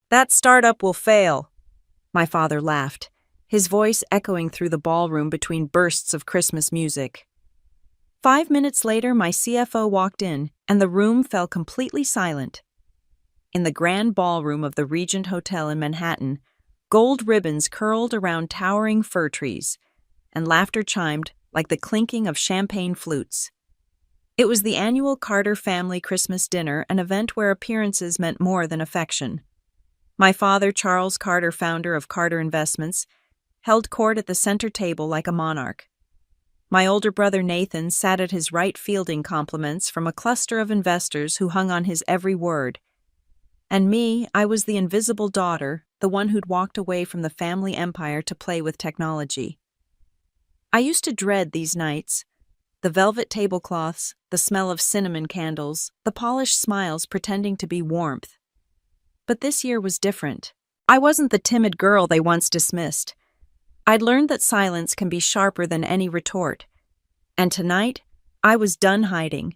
That startup will fail. My father laughed, his voice echoing through the ballroom between bursts of Christmas music. 5 minutes later, my CFO walked in, and the room fell completely silent. In the grand ballroom of the Regent Hotel in Manhattan, gold ribbons curled around towering fir trees, and laughter chimed like the clinking of champagne flutes. It was the annual Carter family Christmas dinner, an event where appearances meant more than affection. My father, Charles Carter, founder of Carter Investments, held court at the center table like a monarch. My older brother Nathan sat at his right fielding compliments from a cluster of investors who hung on his every word. And me, I was the invisible daughter, the one who'd walked away from the family empire to play with technology. I used to dread these nights. The velvet tablecloths, the smell of cinnamon candles, the polished smiles pretending to be warmth. But this year was different. I wasn't the timid girl they once dismissed. I'd learned that silence can be sharper than any retort. And tonight, I was done hiding.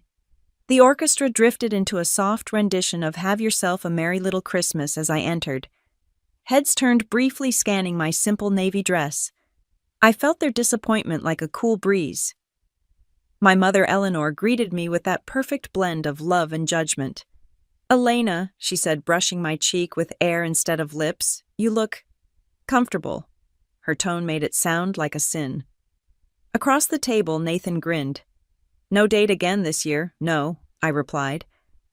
The orchestra drifted into a soft rendition of Have Yourself a Merry Little Christmas as I entered. Heads turned, briefly scanning my simple navy dress. I felt their disappointment like a cool breeze. My mother Eleanor greeted me with that perfect blend of love and judgment. "Elena," she said, brushing my cheek with air instead of lips, "you look comfortable." Her tone made it sound like a sin. Across the table, Nathan grinned. "No date again this year, no," I replied.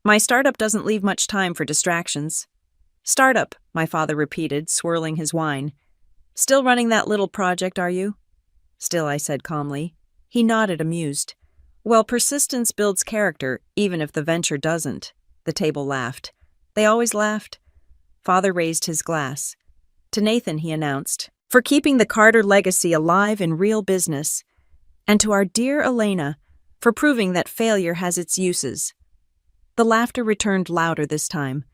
"My startup doesn't leave much time for distractions." "Startup," my father repeated, swirling his wine. "Still running that little project, are you?" "Still," I said calmly. He nodded, amused. "Well, persistence builds character, even if the venture doesn't." The table laughed. They always laughed. Father raised his glass. "To Nathan," he announced, "for keeping the Carter legacy alive in real business. And to our dear Elena, for proving that failure has its uses." The laughter returned louder this time.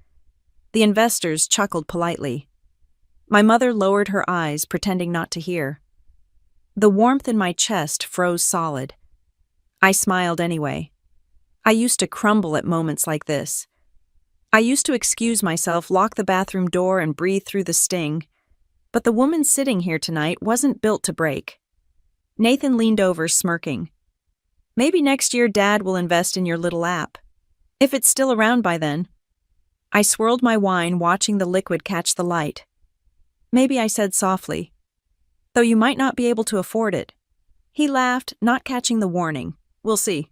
The investors chuckled politely. My mother lowered her eyes, pretending not to hear. The warmth in my chest froze solid. I smiled anyway. I used to crumble at moments like this. I used to excuse myself, lock the bathroom door, and breathe through the sting. But the woman sitting here tonight wasn't built to break. Nathan leaned over, smirking. "Maybe next year Dad will invest in your little app. If it's still around by then." I swirled my wine, watching the liquid catch the light. "Maybe," I said softly, "though you might not be able to afford it." He laughed, not catching the warning. "We'll see."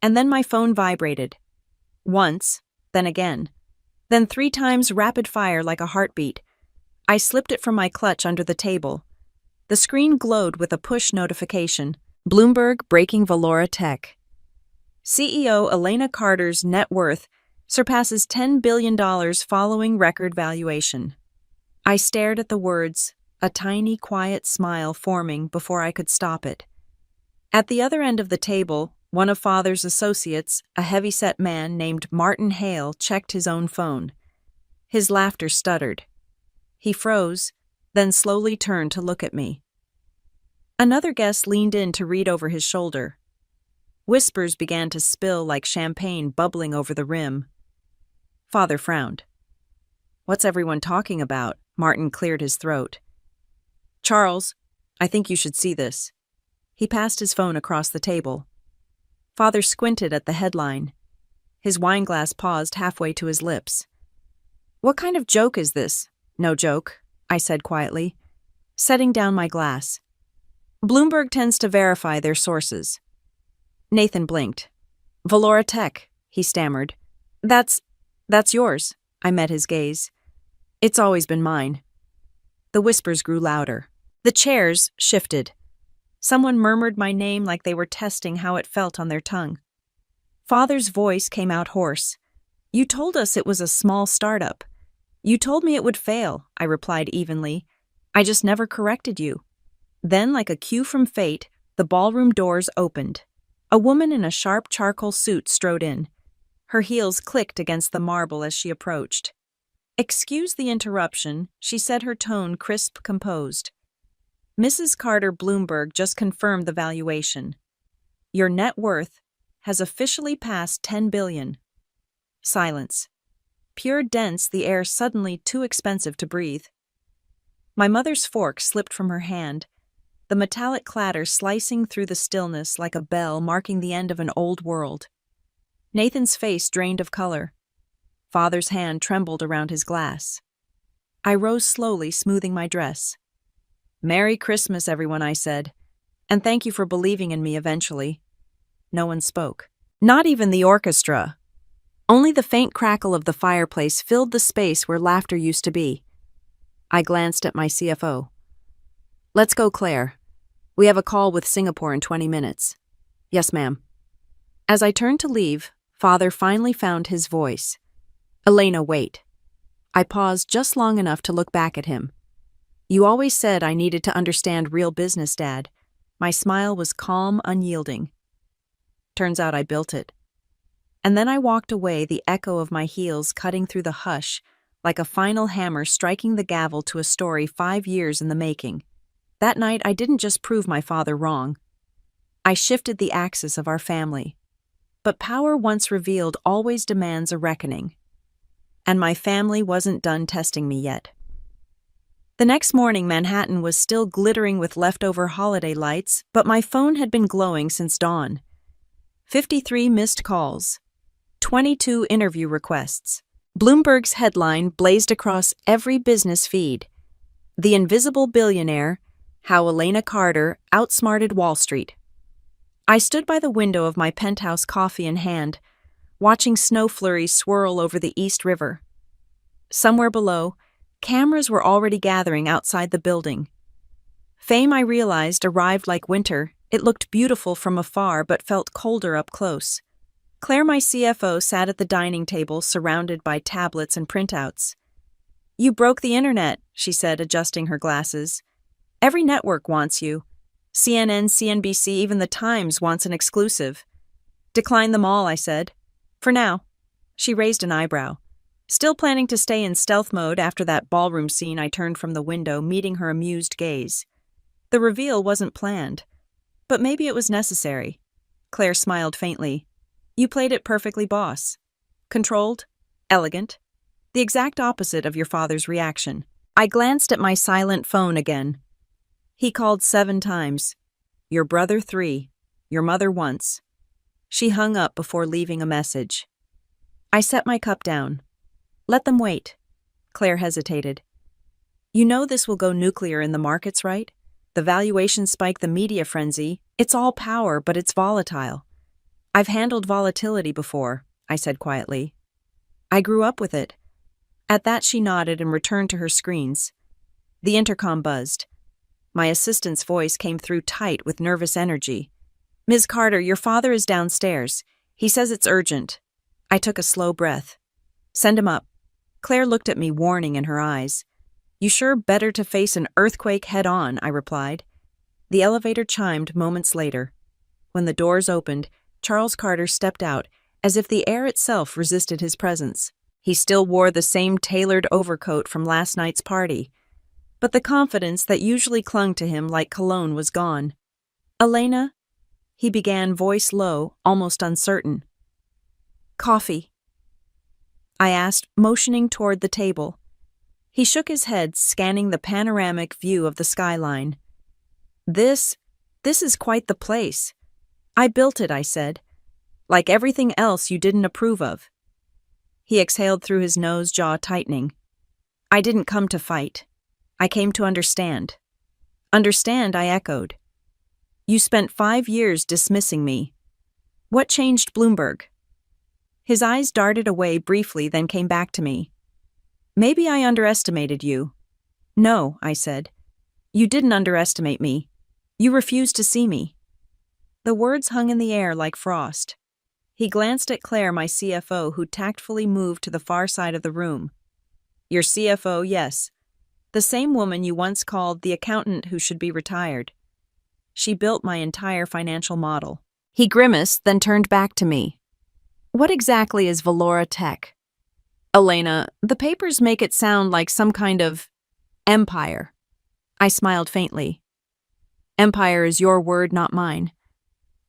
And then my phone vibrated. Once, then again. Then 3 times rapid fire like a heartbeat. I slipped it from my clutch under the table. The screen glowed with a push notification. Bloomberg breaking Valora Tech. CEO Elena Carter's net worth surpasses $10 billion following record valuation. I stared at the words, a tiny, quiet smile forming before I could stop it. At the other end of the table, one of Father's associates, a heavy-set man named Martin Hale, checked his own phone. His laughter stuttered. He froze, then slowly turned to look at me. Another guest leaned in to read over his shoulder. Whispers began to spill like champagne bubbling over the rim. Father frowned. "What's everyone talking about?" Martin cleared his throat. "Charles, I think you should see this." He passed his phone across the table. Father squinted at the headline. His wineglass paused halfway to his lips. "What kind of joke is this?" "No joke," I said quietly, setting down my glass. "Bloomberg tends to verify their sources." Nathan blinked. "Valora Tech," he stammered. That's yours." I met his gaze. "It's always been mine." The whispers grew louder. The chairs shifted. Someone murmured my name like they were testing how it felt on their tongue. Father's voice came out hoarse. "You told us it was a small startup. You told me it would fail," I replied evenly. "I just never corrected you." Then, like a cue from fate, the ballroom doors opened. A woman in a sharp charcoal suit strode in. Her heels clicked against the marble as she approached. "Excuse the interruption," she said, her tone crisp, composed. "Mrs. Carter Bloomberg just confirmed the valuation. Your net worth has officially passed $10 billion. Silence. pure dense, the air suddenly too expensive to breathe. My mother's fork slipped from her hand, the metallic clatter slicing through the stillness like a bell marking the end of an old world. Nathan's face drained of color. Father's hand trembled around his glass. I rose slowly, smoothing my dress. "Merry Christmas, everyone," I said, "and thank you for believing in me eventually." No one spoke. Not even the orchestra. Only the faint crackle of the fireplace filled the space where laughter used to be. I glanced at my CFO. "Let's go, Claire. We have a call with Singapore in 20 minutes. "Yes, ma'am." As I turned to leave, Father finally found his voice. "Elena, wait." I paused just long enough to look back at him. "You always said I needed to understand real business, Dad." My smile was calm, unyielding. Turns out I built it. And then I walked away, the echo of my heels cutting through the hush, like a final hammer striking the gavel to a story 5 years in the making. That night, I didn't just prove my father wrong. I shifted the axis of our family. But power once revealed always demands a reckoning. And my family wasn't done testing me yet. The next morning, Manhattan was still glittering with leftover holiday lights, but my phone had been glowing since dawn. 53 missed calls. 22 interview requests. Bloomberg's headline blazed across every business feed. "The Invisible Billionaire, How Elena Carter Outsmarted Wall Street." I stood by the window of my penthouse, coffee in hand, watching snow flurries swirl over the East River. Somewhere below, cameras were already gathering outside the building. Fame, I realized, arrived like winter. It looked beautiful from afar but felt colder up close. Claire, my CFO, sat at the dining table surrounded by tablets and printouts. "You broke the internet," she said, adjusting her glasses. "Every network wants you. CNN, CNBC, even the Times wants an exclusive." "Decline them all," I said. "For now." She raised an eyebrow. Still planning to stay in stealth mode after that ballroom scene, I turned from the window, meeting her amused gaze. The reveal wasn't planned, but maybe it was necessary. Claire smiled faintly. "You played it perfectly, boss. Controlled, elegant, the exact opposite of your father's reaction." I glanced at my silent phone again. He called 7 times. Your brother 3, your mother once. She hung up before leaving a message. I set my cup down. "Let them wait." Claire hesitated. "You know this will go nuclear in the markets, right? The valuation spike, the media frenzy. It's all power, but it's volatile." "I've handled volatility before," I said quietly. "I grew up with it." At that, she nodded and returned to her screens. The intercom buzzed. My assistant's voice came through tight with nervous energy. "Ms. Carter, your father is downstairs. He says it's urgent." I took a slow breath. "Send him up." Claire looked at me, warning in her eyes. "You sure better to face an earthquake head-on," I replied. The elevator chimed moments later. When the doors opened, Charles Carter stepped out, as if the air itself resisted his presence. He still wore the same tailored overcoat from last night's party, but the confidence that usually clung to him like cologne was gone. "Elena," he began, voice low, almost uncertain. "Coffee?" I asked, motioning toward the table. He shook his head, scanning the panoramic view of the skyline. This is quite the place. "I built it," I said. "Like everything else you didn't approve of." He exhaled through his nose, jaw tightening. "I didn't come to fight. I came to understand." "Understand?" I echoed. "You spent 5 years dismissing me. What changed Bloomberg?" His eyes darted away briefly, then came back to me. "Maybe I underestimated you." "No," I said. "You didn't underestimate me. You refused to see me." The words hung in the air like frost. He glanced at Claire, my CFO, who tactfully moved to the far side of the room. "Your CFO, yes. The same woman you once called the accountant who should be retired. She built my entire financial model." He grimaced, then turned back to me. "What exactly is Valora Tech?" "Elena, the papers make it sound like some kind of empire." I smiled faintly. "Empire is your word, not mine.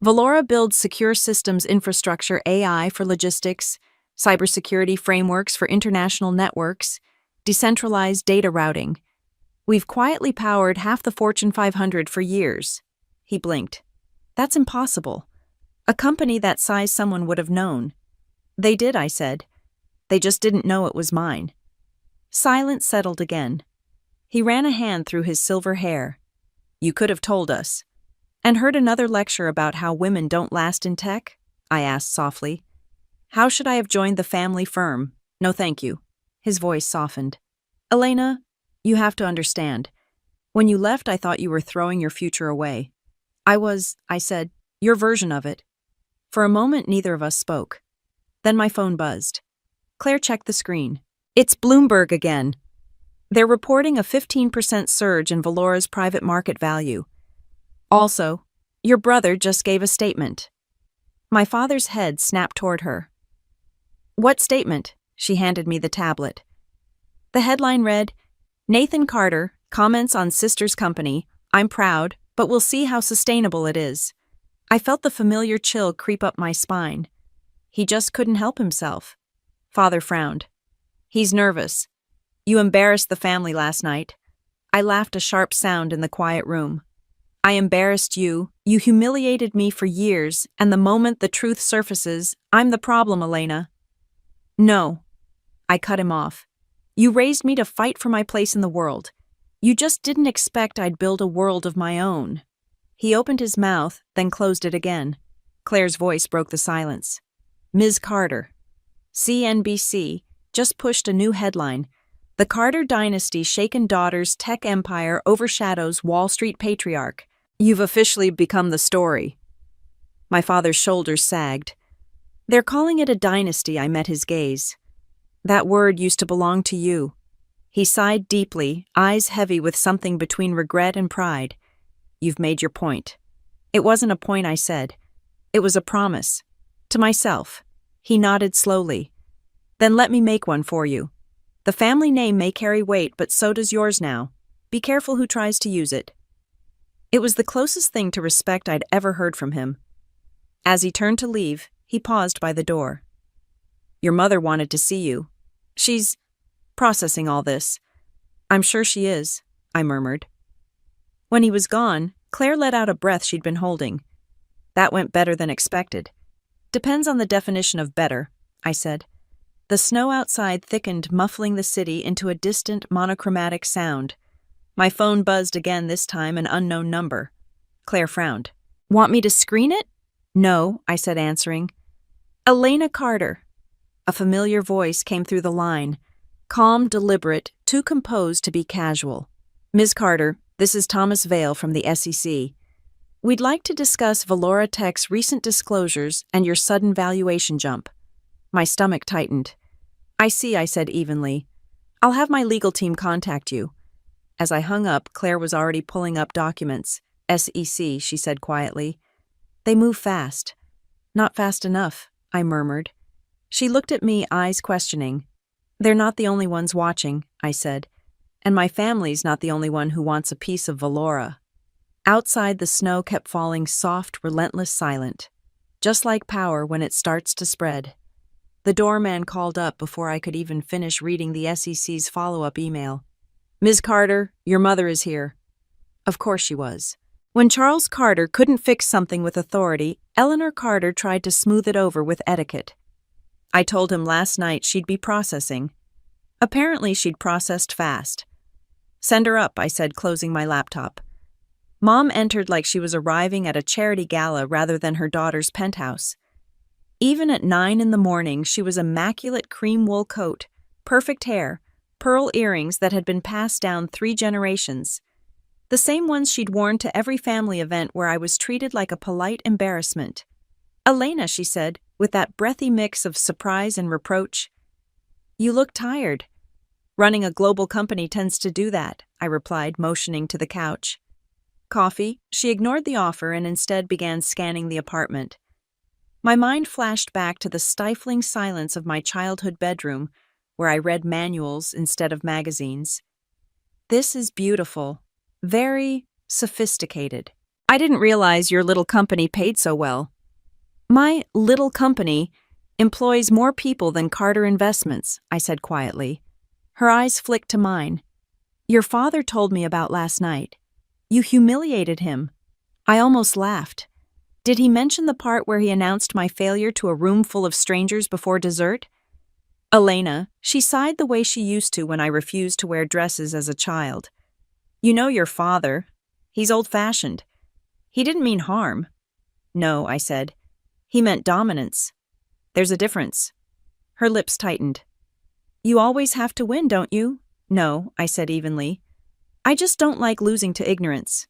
Valora builds secure systems infrastructure, AI for logistics, cybersecurity frameworks for international networks, decentralized data routing. We've quietly powered half the Fortune 500 for years. He blinked. That's impossible. A company that size someone would have known. They did, I said. They just didn't know it was mine. Silence settled again. He ran a hand through his silver hair. You could have told us. And heard another lecture about how women don't last in tech? I asked softly. How should I have joined the family firm? No thank you. His voice softened. Elena, you have to understand. When you left, I thought you were throwing your future away. I said, your version of it. For a moment, neither of us spoke. Then my phone buzzed. Claire checked the screen. It's Bloomberg again. They're reporting a 15% surge in Valora's private market value. Also, your brother just gave a statement. My father's head snapped toward her. What statement? She handed me the tablet. The headline read, Nathan Carter comments on sister's company. I'm proud, but we'll see how sustainable it is. I felt the familiar chill creep up my spine. He just couldn't help himself. Father frowned. He's nervous. You embarrassed the family last night. I laughed a sharp sound in the quiet room. I embarrassed you. You humiliated me for years, and the moment the truth surfaces, I'm the problem, Elena. No. I cut him off. You raised me to fight for my place in the world. You just didn't expect I'd build a world of my own. He opened his mouth, then closed it again. Claire's voice broke the silence. Ms. Carter. CNBC just pushed a new headline. The Carter dynasty's shaken daughter's tech empire overshadows Wall Street patriarch. You've officially become the story. My father's shoulders sagged. They're calling it a dynasty, I met his gaze. That word used to belong to you. He sighed deeply, eyes heavy with something between regret and pride. You've made your point. It wasn't a point, I said. It was a promise. To myself. He nodded slowly. Then let me make one for you. The family name may carry weight, but so does yours now. Be careful who tries to use it. It was the closest thing to respect I'd ever heard from him. As he turned to leave, he paused by the door. Your mother wanted to see you. She's processing all this. I'm sure she is, I murmured. When he was gone, Claire let out a breath she'd been holding. That went better than expected. Depends on the definition of better, I said. The snow outside thickened, muffling the city into a distant, monochromatic sound. My phone buzzed again, this time an unknown number. Claire frowned. Want me to screen it? No, I said, answering. Elena Carter. A familiar voice came through the line. Calm, deliberate, too composed to be casual. Ms. Carter, this is Thomas Vale from the SEC. We'd like to discuss Valora Tech's recent disclosures and your sudden valuation jump. My stomach tightened. I see, I said evenly. I'll have my legal team contact you. As I hung up, Claire was already pulling up documents. SEC, she said quietly. They move fast. Not fast enough, I murmured. She looked at me, eyes questioning. They're not the only ones watching, I said. And my family's not the only one who wants a piece of Valora. Outside, the snow kept falling soft, relentless, silent. Just like power when it starts to spread. The doorman called up before I could even finish reading the SEC's follow-up email. Ms. Carter, your mother is here. Of course she was. When Charles Carter couldn't fix something with authority, Eleanor Carter tried to smooth it over with etiquette. I told him last night she'd be processing. Apparently she'd processed fast. Send her up, I said, closing my laptop. Mom entered like she was arriving at a charity gala rather than her daughter's penthouse. Even at 9 in the morning, she was immaculate cream wool coat, perfect hair, pearl earrings that had been passed down 3 generations. The same ones she'd worn to every family event where I was treated like a polite embarrassment. Elena, she said, with that breathy mix of surprise and reproach. You look tired. Running a global company tends to do that, I replied, motioning to the couch. Coffee? She ignored the offer and instead began scanning the apartment. My mind flashed back to the stifling silence of my childhood bedroom, where I read manuals instead of magazines. This is beautiful. Very sophisticated. I didn't realize your little company paid so well. My little company Employs more people than Carter Investments, I said quietly. Her eyes flicked to mine. Your father told me about last night. You humiliated him. I almost laughed. Did he mention the part where he announced my failure to a room full of strangers before dessert? Elena, she sighed the way she used to when I refused to wear dresses as a child. You know your father. He's old-fashioned. He didn't mean harm. No, I said. He meant dominance. There's a difference. Her lips tightened. You always have to win, don't you? No, I said evenly. I just don't like losing to ignorance.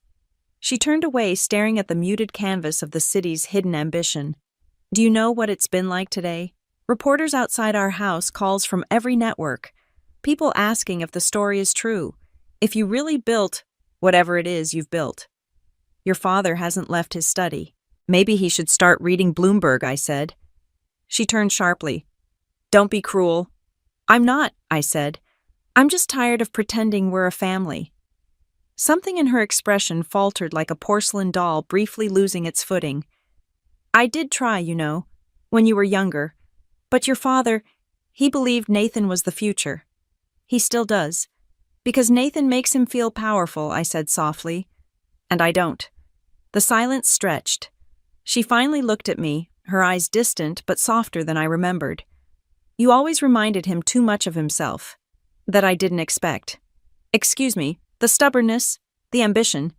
She turned away, staring at the muted canvas of the city's hidden ambition. Do you know what it's been like today? Reporters outside our house, calls from every network. People asking if the story is true. If you really built whatever it is you've built. Your father hasn't left his study. Maybe he should start reading Bloomberg, I said. She turned sharply. Don't be cruel. I'm not, I said. I'm just tired of pretending we're a family. Something in her expression faltered like a porcelain doll briefly losing its footing. I did try, you know, when you were younger. But your father, he believed Nathan was the future. He still does. Because Nathan makes him feel powerful, I said softly. And I don't. The silence stretched. She finally looked at me, her eyes distant but softer than I remembered. You always reminded him too much of himself. That I didn't expect. Excuse me, the stubbornness, the ambition,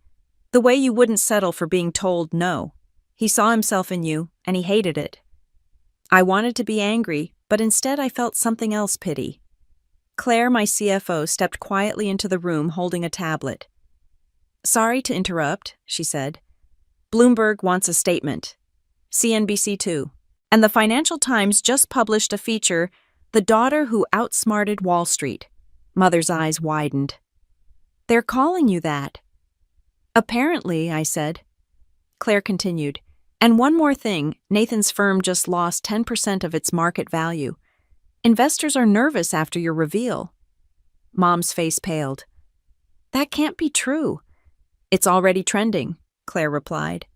the way you wouldn't settle for being told no. He saw himself in you, and he hated it. I wanted to be angry, but instead I felt something else, pity. Claire, my CFO, stepped quietly into the room holding a tablet. Sorry to interrupt, she said. Bloomberg wants a statement. CNBC too. And the Financial Times just published a feature, The Daughter Who Outsmarted Wall Street. Mother's eyes widened. They're calling you that. Apparently, I said. Claire continued. And one more thing, Nathan's firm just lost 10% of its market value. Investors are nervous after your reveal. Mom's face paled. That can't be true. It's already trending, Claire replied.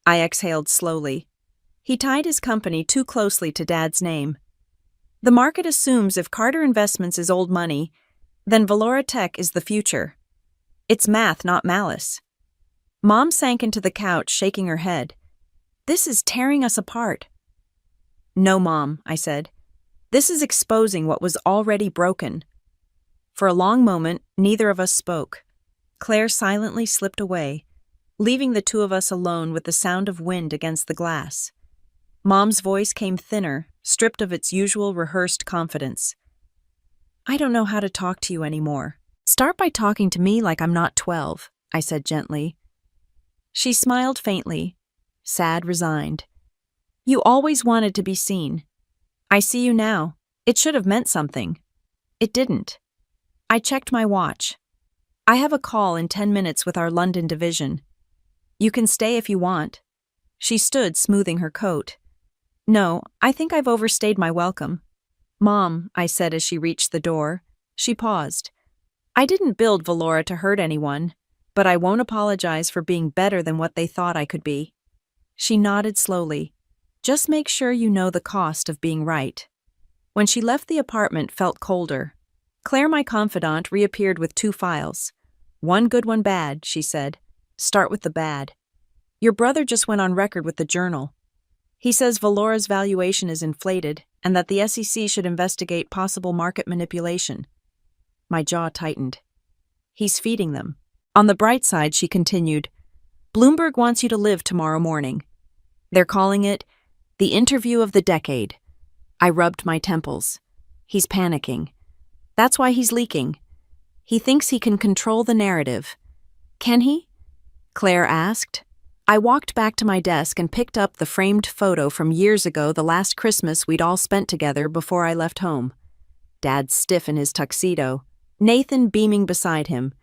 I exhaled slowly. He tied his company too closely to Dad's name. The market assumes if Carter Investments is old money, then Valora Tech is the future. It's math, not malice. Mom sank into the couch, shaking her head. This is tearing us apart. No, Mom, I said. This is exposing what was already broken. For a long moment, neither of us spoke. Claire silently slipped away, leaving the two of us alone with the sound of wind against the glass. Mom's voice came thinner, stripped of its usual rehearsed confidence. I don't know how to talk to you anymore. Start by talking to me like I'm not 12, I said gently. She smiled faintly, sad, resigned. You always wanted to be seen. I see you now. It should have meant something. It didn't. I checked my watch. I have a call in 10 minutes with our London division. You can stay if you want. She stood, smoothing her coat. No, I think I've overstayed my welcome. Mom, I said as she reached the door. She paused. I didn't build Valora to hurt anyone, but I won't apologize for being better than what they thought I could be. She nodded slowly. Just make sure you know the cost of being right. When she left, the apartment felt colder. Claire, my confidant, reappeared with 2 files. One good, one bad, she said. Start with the bad. Your brother just went on record with the Journal. He says Valora's valuation is inflated and that the SEC should investigate possible market manipulation. My jaw tightened. He's feeding them. On the bright side, she continued, Bloomberg wants you to live tomorrow morning. They're calling it the interview of the decade. I rubbed my temples. He's panicking. That's why he's leaking. He thinks he can control the narrative. Can he? Claire asked. I walked back to my desk and picked up the framed photo from years ago, the last Christmas we'd all spent together before I left home. Dad stiff in his tuxedo, Nathan beaming beside him,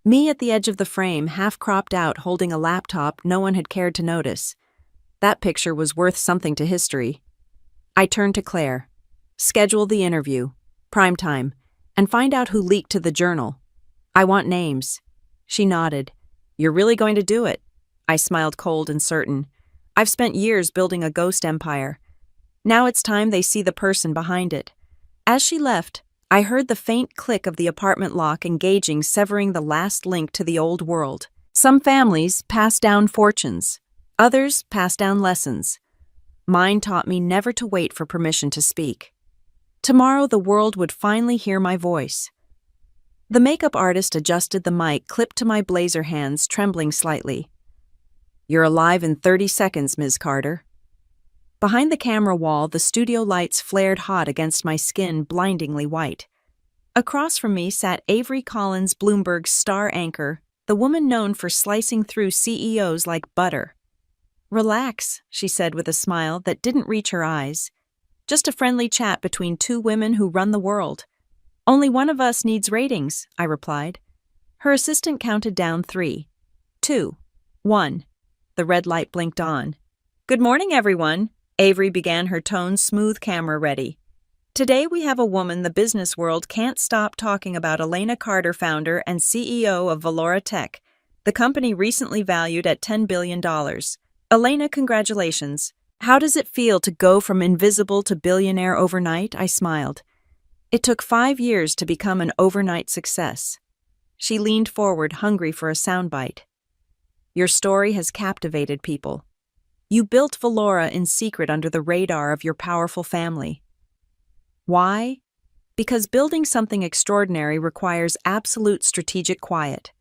me at the edge of the frame, half cropped out, holding a laptop no one had cared to notice. That picture was worth something to history. I turned to Claire. Schedule the interview, prime time, and find out who leaked to the Journal. I want names. She nodded. You're really going to do it? I smiled, cold and certain. I've spent years building a ghost empire. Now it's time they see the person behind it. As she left, I heard the faint click of the apartment lock engaging, severing the last link to the old world. Some families pass down fortunes. Others pass down lessons. Mine taught me never to wait for permission to speak. Tomorrow the world would finally hear my voice. The makeup artist adjusted the mic clipped to my blazer hands, trembling slightly. "You're alive in 30 seconds, Ms. Carter." Behind the camera wall, the studio lights flared hot against my skin, blindingly white. Across from me sat Avery Collins, Bloomberg's star anchor, the woman known for slicing through CEOs like butter. "Relax," she said with a smile that didn't reach her eyes. "Just a friendly chat between two women who run the world." "Only one of us needs ratings," I replied. Her assistant counted down 3, 2, 1. The red light blinked on. "Good morning, everyone," Avery began, her tone smooth, camera ready. "Today we have a woman the business world can't stop talking about, Elena Carter, founder and CEO of Valora Tech, the company recently valued at $10 billion. Elena, congratulations. How does it feel to go from invisible to billionaire overnight?" I smiled. "It took 5 years to become an overnight success." She leaned forward, hungry for a soundbite. "Your story has captivated people. You built Valora in secret under the radar of your powerful family. Why? Because building something extraordinary requires absolute strategic quiet.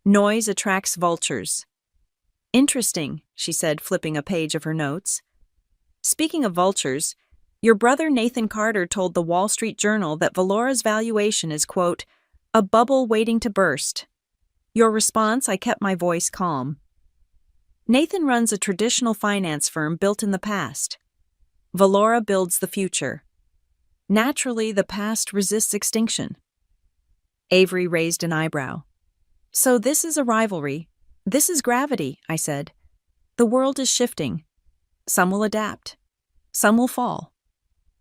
Noise attracts vultures." "Interesting," she said, flipping a page of her notes. "Speaking of vultures, your brother Nathan Carter told the Wall Street Journal that Valora's valuation is, quote, a bubble waiting to burst. Your response?" I kept my voice calm. "Nathan runs a traditional finance firm built in the past. Valora builds the future. Naturally, the past resists extinction." Avery raised an eyebrow. "So this is a rivalry. This is gravity," I said. "The world is shifting. Some will adapt. Some will fall."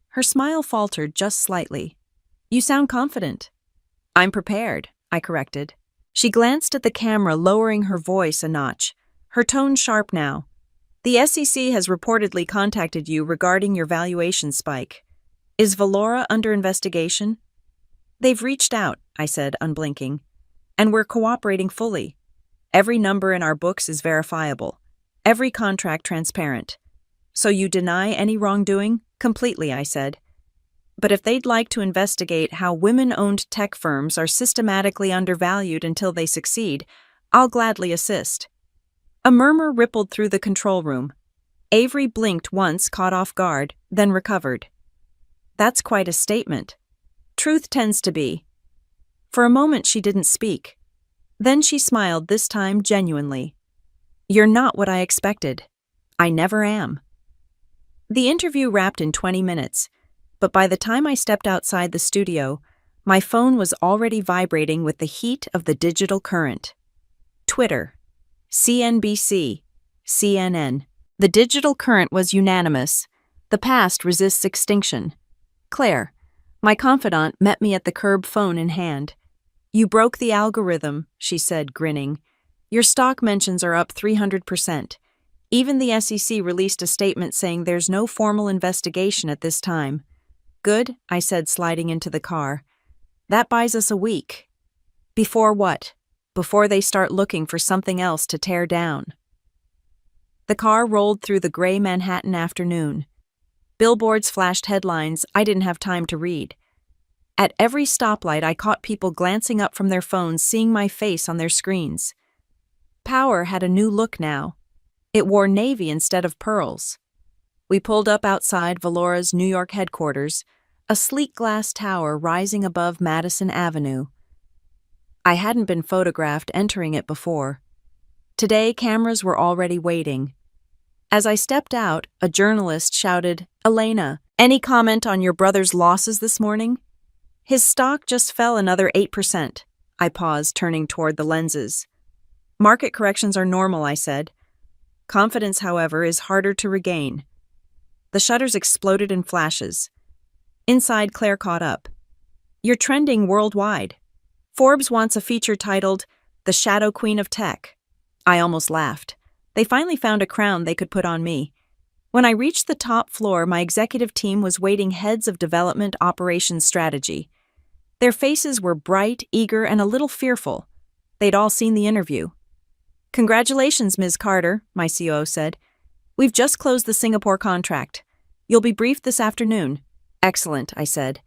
Her smile faltered just slightly. "You sound confident." "I'm prepared," I corrected. She glanced at the camera, lowering her voice a notch, her tone sharp now. "The SEC has reportedly contacted you regarding your valuation spike. Is Valora under investigation?" "They've reached out," I said, unblinking. "And we're cooperating fully. Every number in our books is verifiable. Every contract transparent." "So you deny any wrongdoing?" "Completely," I said. "But if they'd like to investigate how women-owned tech firms are systematically undervalued until they succeed, I'll gladly assist." A murmur rippled through the control room. Avery blinked once, caught off guard, then recovered. "That's quite a statement. Truth tends to be." For a moment she didn't speak. Then she smiled, this time genuinely. "You're not what I expected. I never am." The interview wrapped in 20 minutes, but by the time I stepped outside the studio, my phone was already vibrating with the heat of the digital current. Twitter, CNBC, CNN. The digital current was unanimous. The past resists extinction. Claire, my confidant, met me at the curb, phone in hand. "You broke the algorithm," she said, grinning. "Your stock mentions are up 300%. Even the SEC released a statement saying there's no formal investigation at this time." "Good," I said, sliding into the car. "That buys us a week." "Before what?" "Before they start looking for something else to tear down." The car rolled through the gray Manhattan afternoon. Billboards flashed headlines I didn't have time to read. At every stoplight, I caught people glancing up from their phones, seeing my face on their screens. Power had a new look now. It wore navy instead of pearls. We pulled up outside Valora's New York headquarters, a sleek glass tower rising above Madison Avenue. I hadn't been photographed entering it before. Today, cameras were already waiting. As I stepped out, a journalist shouted, "Elena, any comment on your brother's losses this morning?" "His stock just fell another 8%. I paused, turning toward the lenses. "Market corrections are normal," I said. "Confidence, however, is harder to regain." The shutters exploded in flashes. Inside, Claire caught up. "You're trending worldwide. Forbes wants a feature titled, 'The Shadow Queen of Tech.'" I almost laughed. They finally found a crown they could put on me. When I reached the top floor, my executive team was waiting heads of development operations strategy. Their faces were bright, eager, and a little fearful. They'd all seen the interview. "Congratulations, Ms. Carter," my COO said. "We've just closed the Singapore contract. You'll be briefed this afternoon." "Excellent," I said.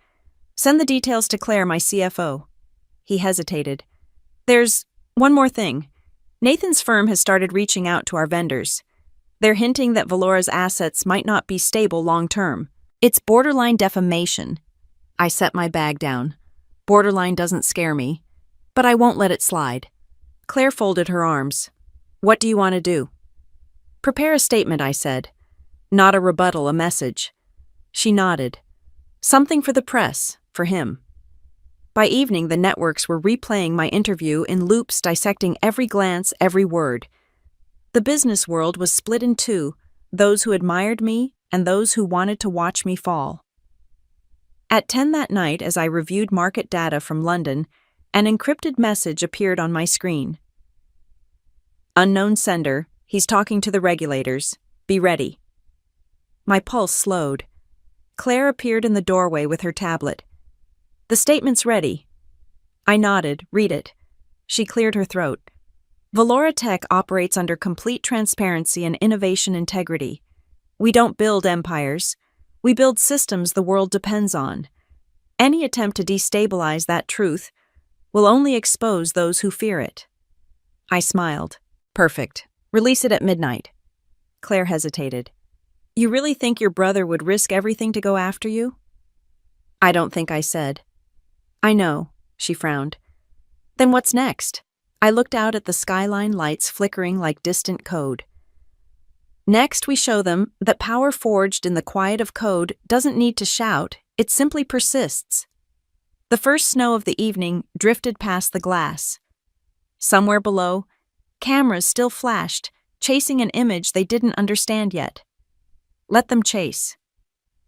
"Send the details to Claire, my CFO." He hesitated. "There's one more thing. Nathan's firm has started reaching out to our vendors. They're hinting that Valora's assets might not be stable long-term. It's borderline defamation." I set my bag down. Borderline doesn't scare me, but I won't let it slide. Claire folded her arms. "What do you want to do?" "Prepare a statement," I said. "Not a rebuttal, a message." She nodded. "Something for the press, for him." By evening, the networks were replaying my interview in loops, dissecting every glance, every word. The business world was split in two, those who admired me and those who wanted to watch me fall. At 10 that night, as I reviewed market data from London, an encrypted message appeared on my screen. "Unknown sender. He's talking to the regulators. Be ready." My pulse slowed. Claire appeared in the doorway with her tablet. "The statement's ready." I nodded. "Read it." She cleared her throat. "Valora Tech operates under complete transparency and innovation integrity. We don't build empires. We build systems the world depends on. Any attempt to destabilize that truth will only expose those who fear it." I smiled. "Perfect. Release it at midnight." Claire hesitated. "You really think your brother would risk everything to go after you?" "I don't think I said." "I know," she frowned. "Then what's next?" I looked out at the skyline lights flickering like distant code. "Next, we show them that power forged in the quiet of code doesn't need to shout, it simply persists." The first snow of the evening drifted past the glass. Somewhere below, cameras still flashed, chasing an image they didn't understand yet. Let them chase.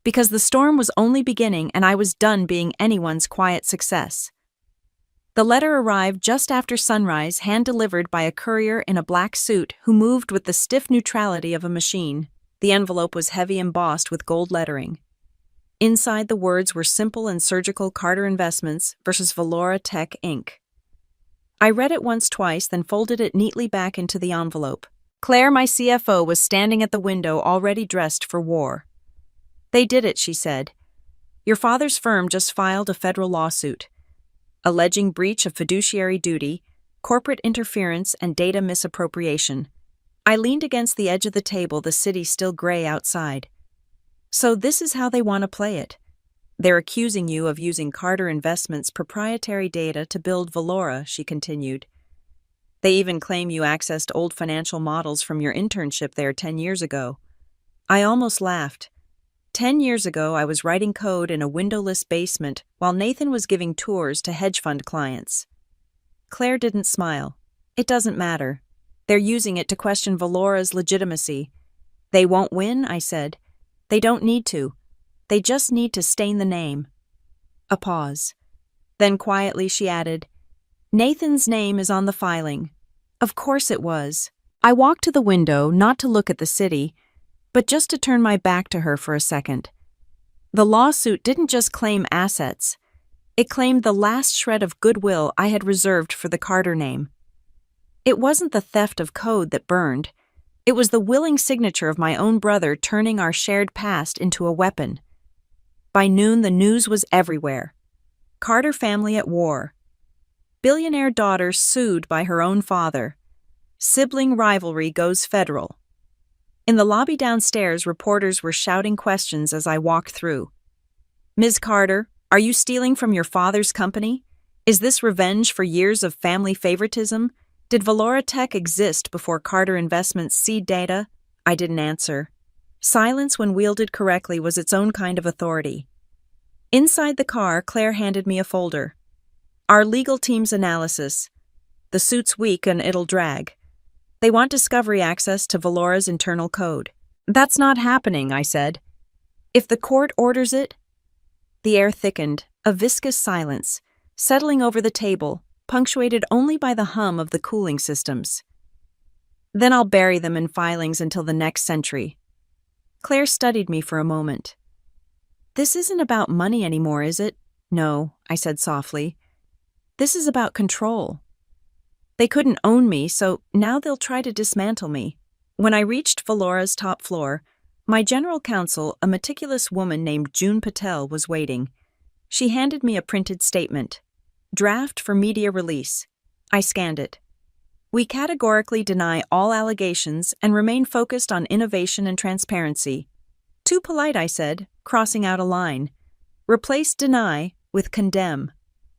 Because the storm was only beginning and I was done being anyone's quiet success. The letter arrived just after sunrise, hand-delivered by a courier in a black suit who moved with the stiff neutrality of a machine. The envelope was heavy, embossed with gold lettering. Inside, the words were simple and surgical: Carter Investments versus Valora Tech, Inc. I read it once, twice, then folded it neatly back into the envelope. Claire, my CFO, was standing at the window, already dressed for war. "They did it," she said. "Your father's firm just filed a federal lawsuit, alleging breach of fiduciary duty, corporate interference, and data misappropriation." I leaned against the edge of the table, the city still gray outside. "So this is how they want to play it. They're accusing you of using Carter Investments' proprietary data to build Valora," she continued. "They even claim you accessed old financial models from your internship there 10 years ago." I almost laughed. 10 years ago, I was writing code in a windowless basement while Nathan was giving tours to hedge fund clients. Claire didn't smile. "It doesn't matter. They're using it to question Valora's legitimacy." "They won't win," I said. "They don't need to. They just need to stain the name." A pause. Then quietly she added, "Nathan's name is on the filing." Of course it was. I walked to the window, not to look at the city, but just to turn my back to her for a second. The lawsuit didn't just claim assets. It claimed the last shred of goodwill I had reserved for the Carter name. It wasn't the theft of code that burned. It was the willing signature of my own brother turning our shared past into a weapon. By noon, the news was everywhere. Carter family at war. Billionaire daughter sued by her own father. Sibling rivalry goes federal. In the lobby downstairs, reporters were shouting questions as I walked through. "Ms. Carter, are you stealing from your father's company? Is this revenge for years of family favoritism? Did Valora Tech exist before Carter Investments' seed data?" I didn't answer. Silence, when wielded correctly, was its own kind of authority. Inside the car, Claire handed me a folder. "Our legal team's analysis. The suit's weak and it'll drag. They want discovery access to Valora's internal code." "That's not happening," I said. "If the court orders it—" The air thickened, a viscous silence, settling over the table, punctuated only by the hum of the cooling systems. "Then I'll bury them in filings until the next century." Claire studied me for a moment. This isn't about money anymore, is it? No, I said softly. This is about control. They couldn't own me, so now they'll try to dismantle me. When I reached Valora's top floor, my general counsel, a meticulous woman named June Patel, was waiting. She handed me a printed statement. Draft for media release. I scanned it. We categorically deny all allegations and remain focused on innovation and transparency. Too polite, I said, crossing out a line. Replace deny with condemn.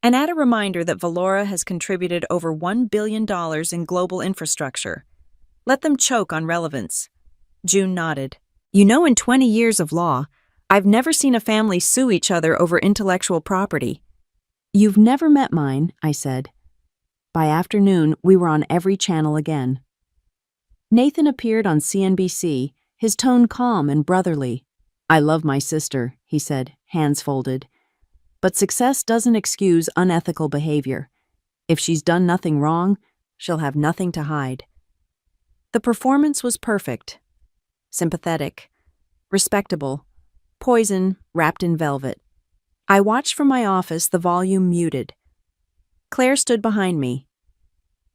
And add a reminder that Valora has contributed over $1 billion in global infrastructure. Let them choke on relevance. June nodded. You know, in 20 years of law, I've never seen a family sue each other over intellectual property. You've never met mine, I said. By afternoon, we were on every channel again. Nathan appeared on CNBC, his tone calm and brotherly. I love my sister, he said, hands folded. But success doesn't excuse unethical behavior. If she's done nothing wrong, she'll have nothing to hide. The performance was perfect. Sympathetic. Respectable. Poison wrapped in velvet. I watched from my office, the volume muted. Claire stood behind me.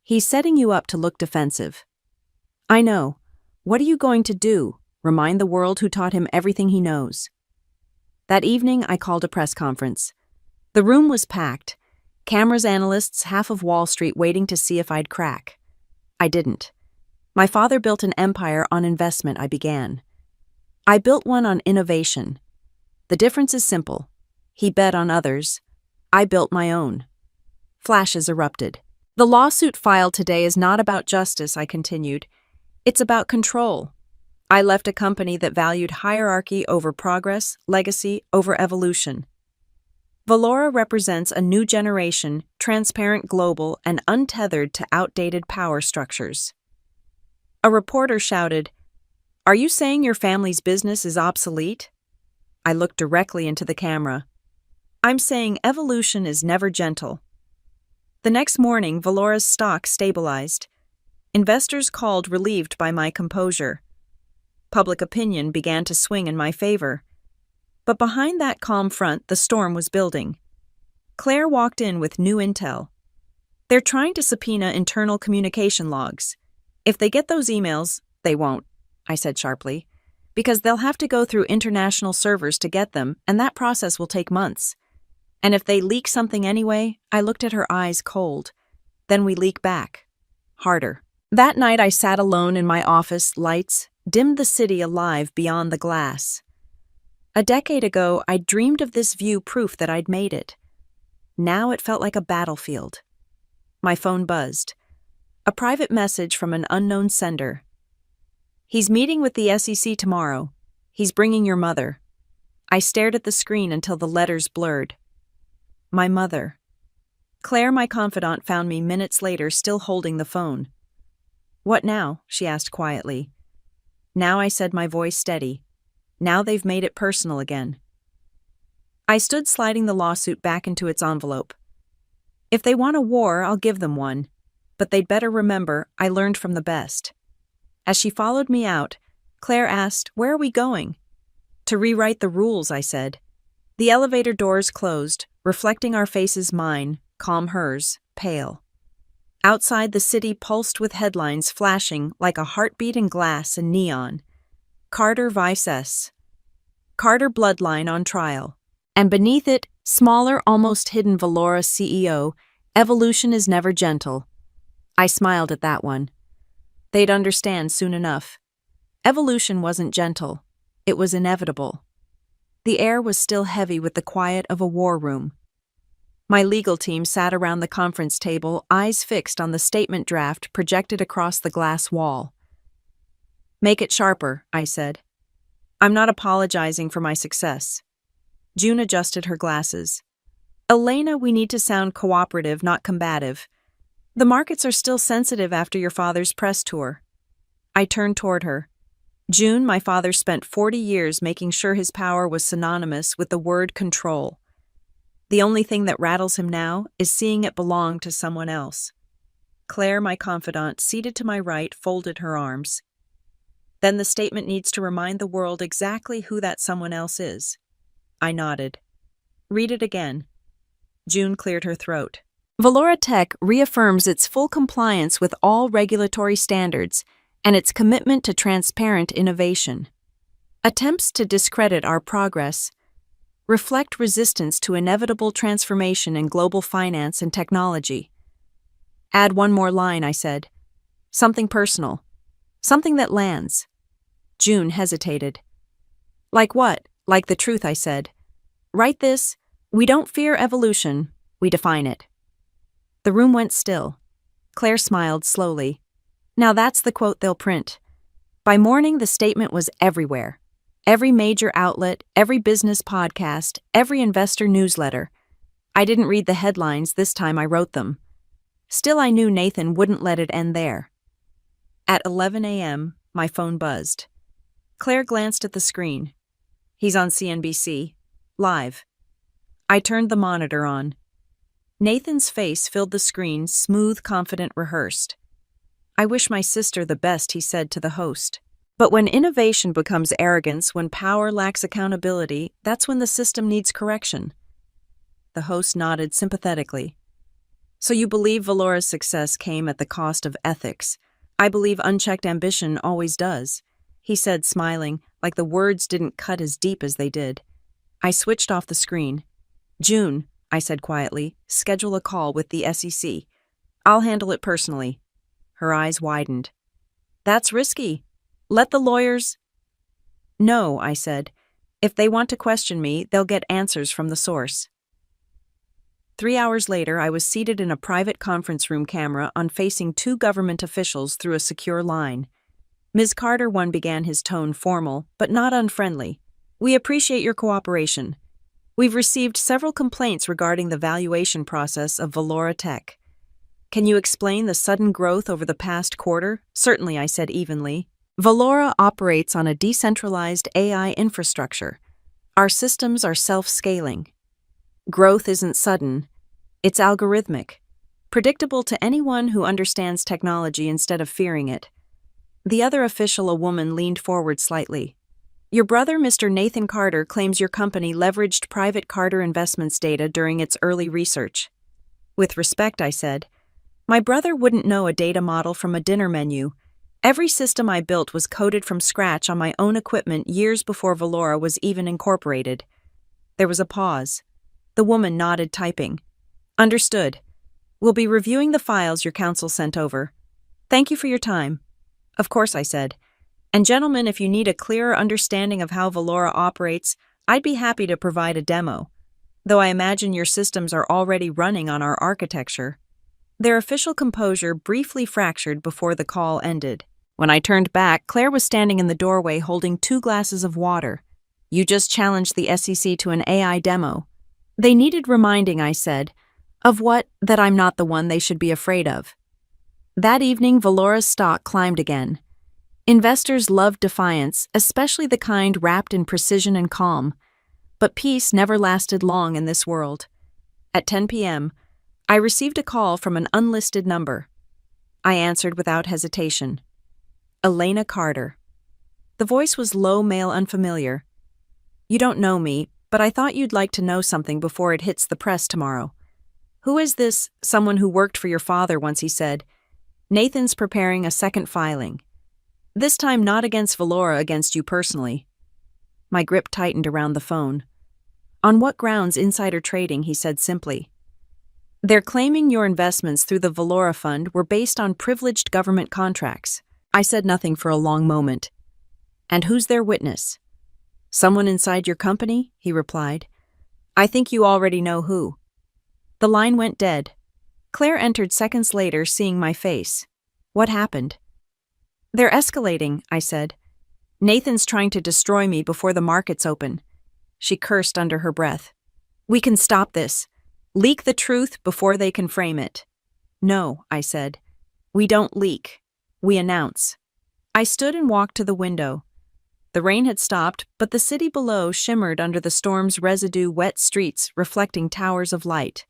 He's setting you up to look defensive. I know. What are you going to do? Remind the world who taught him everything he knows. That evening, I called a press conference. The room was packed. Cameras, analysts, half of Wall Street waiting to see if I'd crack. I didn't. My father built an empire on investment, I began. I built one on innovation. The difference is simple. He bet on others. I built my own. Flashes erupted. The lawsuit filed today is not about justice, I continued. It's about control. I left a company that valued hierarchy over progress, legacy over evolution. Valora represents a new generation, transparent, global, and untethered to outdated power structures. A reporter shouted, "Are you saying your family's business is obsolete?" I looked directly into the camera. I'm saying evolution is never gentle. The next morning, Valora's stock stabilized. Investors called, relieved by my composure. Public opinion began to swing in my favor. But behind that calm front, the storm was building. Claire walked in with new intel. They're trying to subpoena internal communication logs. If they get those emails, they won't, I said sharply, because they'll have to go through international servers to get them, and that process will take months. And if they leak something anyway, I looked at her eyes cold. Then we leak back. Harder. That night I sat alone in my office, lights dimmed the city alive beyond the glass. A decade ago, I dreamed of this view, proof that I'd made it. Now it felt like a battlefield. My phone buzzed. A private message from an unknown sender. He's meeting with the SEC tomorrow. He's bringing your mother. I stared at the screen until the letters blurred. My mother. Claire, my confidant, found me minutes later, still holding the phone. What now? She asked quietly. Now, I said, my voice steady. Now they've made it personal again. I stood, sliding the lawsuit back into its envelope. If they want a war, I'll give them one. But they'd better remember I learned from the best. As she followed me out, Claire asked, "Where are we going?" "To rewrite the rules," I said. The elevator doors closed, reflecting our faces, mine, calm, hers, pale. Outside, the city pulsed with headlines flashing like a heartbeat in glass and neon. Carter Vice S. Carter bloodline on trial. And beneath it, smaller, almost hidden, Valora CEO, evolution is never gentle. I smiled at that one. They'd understand soon enough. Evolution wasn't gentle. It was inevitable. The air was still heavy with the quiet of a war room. My legal team sat around the conference table, eyes fixed on the statement draft projected across the glass wall. "Make it sharper," I said. "I'm not apologizing for my success." June adjusted her glasses. "Elena, we need to sound cooperative, not combative. The markets are still sensitive after your father's press tour." I turned toward her. "June, my father spent 40 years making sure his power was synonymous with the word control. The only thing that rattles him now is seeing it belong to someone else." Claire, my confidant, seated to my right, folded her arms. Then the statement needs to remind the world exactly who that someone else is. I nodded. Read it again. June cleared her throat. Valora Tech reaffirms its full compliance with all regulatory standards and its commitment to transparent innovation. Attempts to discredit our progress reflect resistance to inevitable transformation in global finance and technology. Add one more line, I said. Something personal. Something that lands. June hesitated. Like what? Like the truth, I said. Write this: we don't fear evolution, we define it. The room went still. Claire smiled slowly. Now that's the quote they'll print. By morning, the statement was everywhere. Every major outlet, every business podcast, every investor newsletter. I didn't read the headlines this time I wrote them. Still, I knew Nathan wouldn't let it end there. At 11 a.m., my phone buzzed. Claire glanced at the screen. He's on CNBC. Live. I turned the monitor on. Nathan's face filled the screen, smooth, confident, rehearsed. I wish my sister the best, he said to the host. But when innovation becomes arrogance, when power lacks accountability, that's when the system needs correction. The host nodded sympathetically. So you believe Valora's success came at the cost of ethics? I believe unchecked ambition always does, he said, smiling, like the words didn't cut as deep as they did. I switched off the screen. June, I said quietly, schedule a call with the SEC. I'll handle it personally. Her eyes widened. That's risky. Let the lawyers... No, I said. If they want to question me, they'll get answers from the source. 3 hours later, I was seated in a private conference room, camera on, facing two government officials through a secure line. Ms. Carter, one began, his tone formal, but not unfriendly. We appreciate your cooperation. We've received several complaints regarding the valuation process of Valora Tech. Can you explain the sudden growth over the past quarter? Certainly, I said evenly. Valora operates on a decentralized AI infrastructure. Our systems are self-scaling. Growth isn't sudden. It's algorithmic, predictable to anyone who understands technology instead of fearing it. The other official, a woman, leaned forward slightly. Your brother, Mr. Nathan Carter, claims your company leveraged private Carter Investments data during its early research. With respect, I said, my brother wouldn't know a data model from a dinner menu. Every system I built was coded from scratch on my own equipment years before Valora was even incorporated. There was a pause. The woman nodded, typing. Understood. We'll be reviewing the files your counsel sent over. Thank you for your time. Of course, I said. And gentlemen, if you need a clearer understanding of how Valora operates, I'd be happy to provide a demo. Though I imagine your systems are already running on our architecture. Their official composure briefly fractured before the call ended. When I turned back, Claire was standing in the doorway holding 2 glasses of water. You just challenged the SEC to an AI demo. They needed reminding, I said. Of what? That I'm not the one they should be afraid of. That evening, Valora's stock climbed again. Investors loved defiance, especially the kind wrapped in precision and calm. But peace never lasted long in this world. At 10 p.m., I received a call from an unlisted number. I answered without hesitation. Elena Carter. The voice was low, male, unfamiliar. You don't know me, but I thought you'd like to know something before it hits the press tomorrow. Who is this? Someone who worked for your father once, he said. Nathan's preparing a second filing. This time not against Valora, against you personally. My grip tightened around the phone. On what grounds insider trading, he said simply. They're claiming your investments through the Valora Fund were based on privileged government contracts. I said nothing for a long moment. And who's their witness? Someone inside your company, he replied. I think you already know who. The line went dead. Claire entered seconds later, seeing my face. What happened? They're escalating, I said. Nathan's trying to destroy me before the markets open. She cursed under her breath. We can stop this. Leak the truth before they can frame it. No, I said. We don't leak. We announce. I stood and walked to the window. The rain had stopped, but the city below shimmered under the storm's residue, wet streets reflecting towers of light.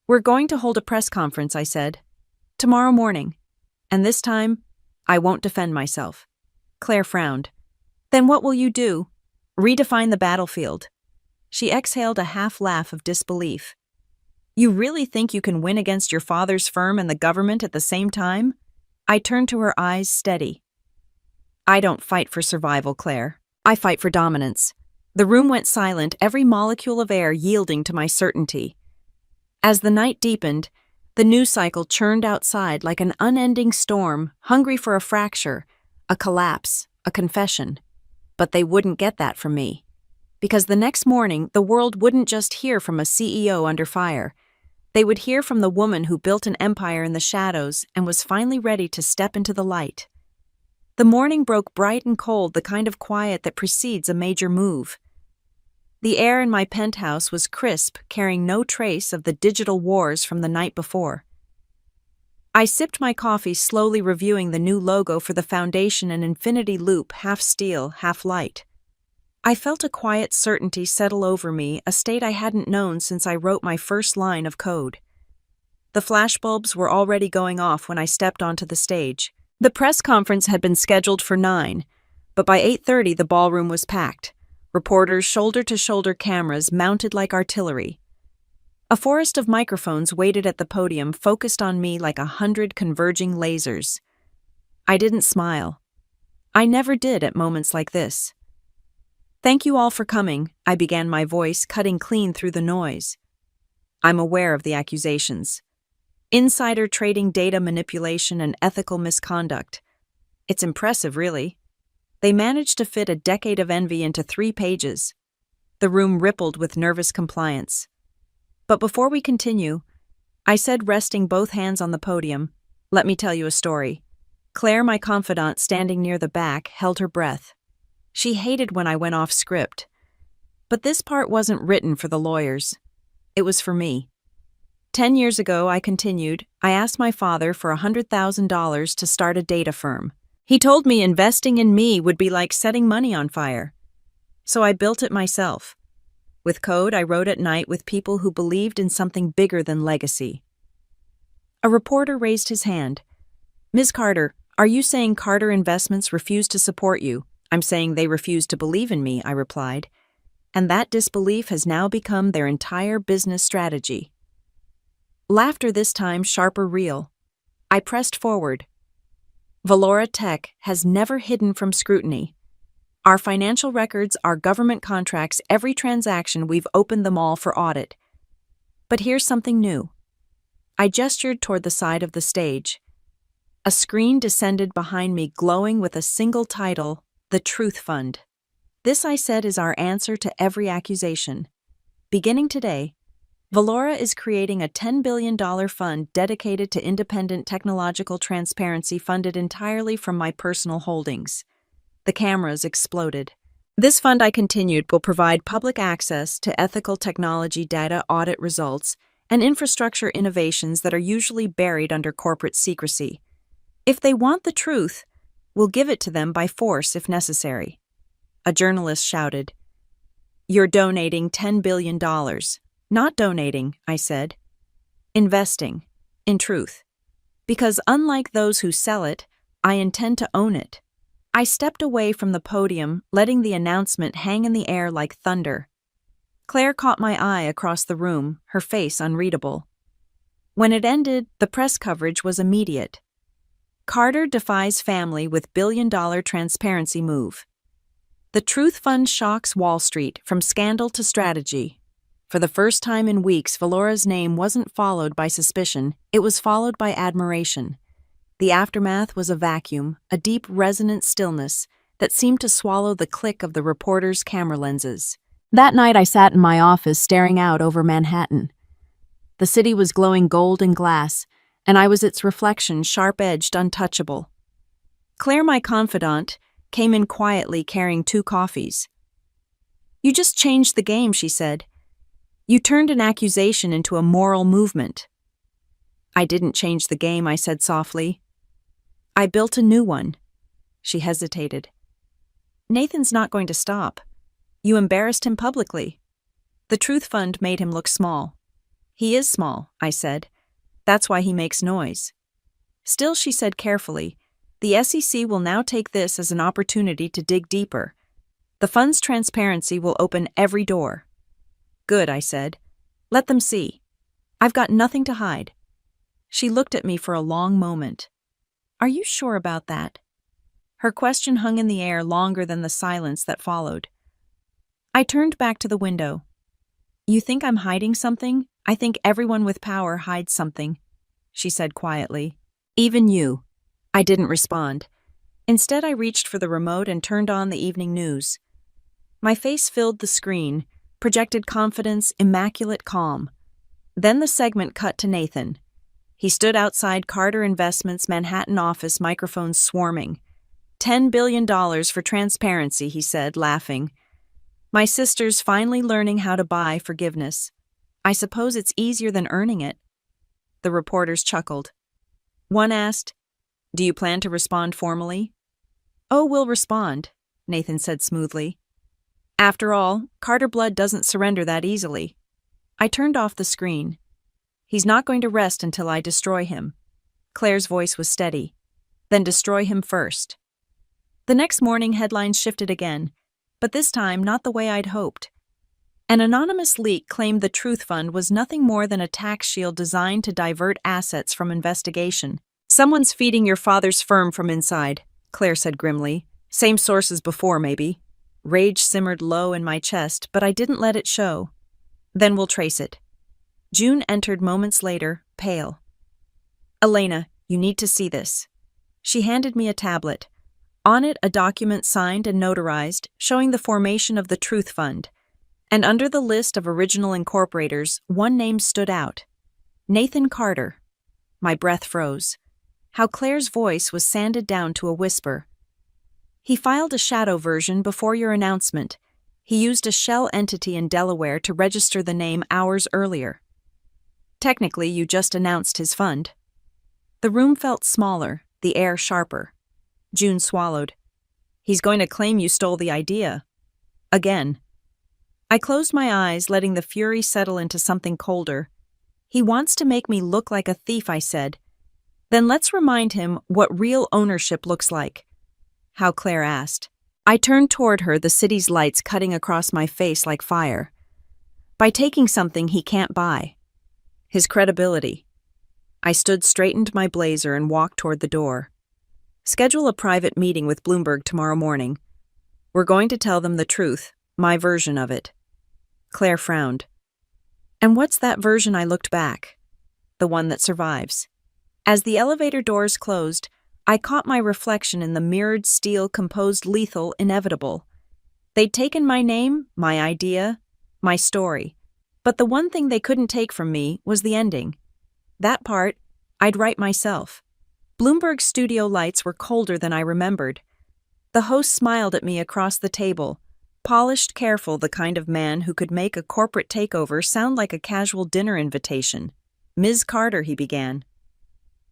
We're going to hold a press conference, I said. Tomorrow morning. And this time, I won't defend myself. Claire frowned. Then what will you do? Redefine the battlefield. She exhaled a half-laugh of disbelief. You really think you can win against your father's firm and the government at the same time? I turned to her, eyes steady. I don't fight for survival, Claire. I fight for dominance. The room went silent, every molecule of air yielding to my certainty. As the night deepened, the news cycle churned outside like an unending storm, hungry for a fracture, a collapse, a confession. But they wouldn't get that from me. Because the next morning, the world wouldn't just hear from a CEO under fire. They would hear from the woman who built an empire in the shadows and was finally ready to step into the light. The morning broke bright and cold, the kind of quiet that precedes a major move. The air in my penthouse was crisp, carrying no trace of the digital wars from the night before. I sipped my coffee, slowly reviewing the new logo for the foundation, an infinity loop, half steel, half light. I felt a quiet certainty settle over me, a state I hadn't known since I wrote my first line of code. The flashbulbs were already going off when I stepped onto the stage. The press conference had been scheduled for 9, but by 8:30 the ballroom was packed. Reporters, shoulder-to-shoulder cameras mounted like artillery. A forest of microphones waited at the podium, focused on me like 100 converging lasers. I didn't smile. I never did at moments like this. Thank you all for coming, I began, my voice cutting clean through the noise. I'm aware of the accusations. Insider trading, data manipulation, and ethical misconduct. It's impressive, really. They managed to fit a decade of envy into 3 pages. The room rippled with nervous compliance. But before we continue, I said, resting both hands on the podium, let me tell you a story. Claire, my confidant, standing near the back, held her breath. She hated when I went off script. But this part wasn't written for the lawyers. It was for me. 10 years ago, I continued, I asked my father for $100,000 to start a data firm. He told me investing in me would be like setting money on fire. So I built it myself. With code I wrote at night with people who believed in something bigger than legacy. A reporter raised his hand. Ms. Carter, are you saying Carter Investments refused to support you? I'm saying they refused to believe in me, I replied. And that disbelief has now become their entire business strategy. Laughter, this time sharper, real. I pressed forward. Valora Tech has never hidden from scrutiny. Our financial records, our government contracts, every transaction, we've opened them all for audit. But here's something new. I gestured toward the side of the stage. A screen descended behind me, glowing with a single title, The Truth Fund. This, I said, is our answer to every accusation. Beginning today, Valora is creating a $10 billion fund dedicated to independent technological transparency, funded entirely from my personal holdings. The cameras exploded. This fund, I continued, will provide public access to ethical technology data, audit results, and infrastructure innovations that are usually buried under corporate secrecy. If they want the truth, we'll give it to them by force if necessary. A journalist shouted, "You're donating $10 billion. Not donating," I said. Investing, in truth. Because unlike those who sell it, I intend to own it. I stepped away from the podium, letting the announcement hang in the air like thunder. Claire caught my eye across the room, her face unreadable. When it ended, the press coverage was immediate. Carter defies family with billion-dollar transparency move. The Truth Fund shocks Wall Street, from scandal to strategy. For the first time in weeks, Valora's name wasn't followed by suspicion, it was followed by admiration. The aftermath was a vacuum, a deep, resonant stillness that seemed to swallow the click of the reporters' camera lenses. That night I sat in my office staring out over Manhattan. The city was glowing gold and glass, and I was its reflection, sharp-edged, untouchable. Claire, my confidant, came in quietly carrying 2 coffees. "You just changed the game," she said. "You turned an accusation into a moral movement." "I didn't change the game," I said softly. "I built a new one." She hesitated. "Nathan's not going to stop. You embarrassed him publicly." The Truth Fund made him look small. "He is small," I said. "That's why he makes noise." Still, she said carefully, The SEC will now take this as an opportunity to dig deeper. The fund's transparency will open every door. Good, I said. Let them see. I've got nothing to hide. She looked at me for a long moment. Are you sure about that? Her question hung in the air longer than the silence that followed. I turned back to the window. You think I'm hiding something? I think everyone with power hides something, she said quietly. Even you. I didn't respond. Instead, I reached for the remote and turned on the evening news. My face filled the screen, projected confidence, immaculate calm. Then the segment cut to Nathan. He stood outside Carter Investments' Manhattan office, microphones swarming. $10 billion for transparency, he said, laughing. My sister's finally learning how to buy forgiveness. I suppose it's easier than earning it. The reporters chuckled. One asked, Do you plan to respond formally? Oh, we'll respond, Nathan said smoothly. After all, Carter Blood doesn't surrender that easily. I turned off the screen. He's not going to rest until I destroy him. Claire's voice was steady. Then destroy him first. The next morning, headlines shifted again, but this time not the way I'd hoped. An anonymous leak claimed the Truth Fund was nothing more than a tax shield designed to divert assets from investigation. Someone's feeding your father's firm from inside, Claire said grimly. Same source as before, maybe. Rage simmered low in my chest, but I didn't let it show. Then we'll trace it. June entered moments later, pale. Elena, you need to see this. She handed me a tablet. On it, a document signed and notarized, showing the formation of the Truth Fund. And under the list of original incorporators, one name stood out. Nathan Carter. My breath froze. How Claire's voice was sanded down to a whisper. He filed a shadow version before your announcement. He used a shell entity in Delaware to register the name hours earlier. Technically, you just announced his fund. The room felt smaller, the air sharper. June swallowed. He's going to claim you stole the idea. Again. I closed my eyes, letting the fury settle into something colder. He wants to make me look like a thief, I said. Then let's remind him what real ownership looks like. How Claire asked. I turned toward her, the city's lights cutting across my face like fire. By taking something he can't buy. His credibility. I straightened my blazer and walked toward the door. Schedule a private meeting with Bloomberg tomorrow morning. We're going to tell them the truth, my version of it. Claire frowned. And what's that version? I looked back. The one that survives. As the elevator doors closed, I caught my reflection in the mirrored steel composed lethal inevitable. They'd taken my name, my idea, my story. But the one thing they couldn't take from me was the ending. That part, I'd write myself. Bloomberg's studio lights were colder than I remembered. The host smiled at me across the table, polished, careful, the kind of man who could make a corporate takeover sound like a casual dinner invitation. Ms. Carter, he began.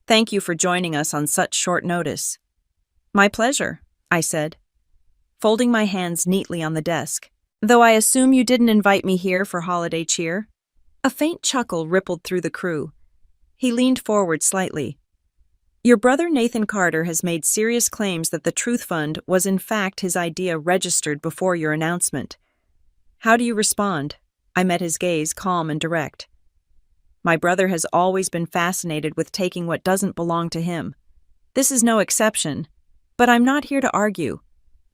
Thank you for joining us on such short notice. My pleasure, I said, folding my hands neatly on the desk. Though I assume you didn't invite me here for holiday cheer? A faint chuckle rippled through the crew. He leaned forward slightly. Your brother Nathan Carter has made serious claims that the Truth Fund was in fact his idea registered before your announcement. How do you respond? I met his gaze, calm and direct. My brother has always been fascinated with taking what doesn't belong to him. This is no exception. But I'm not here to argue.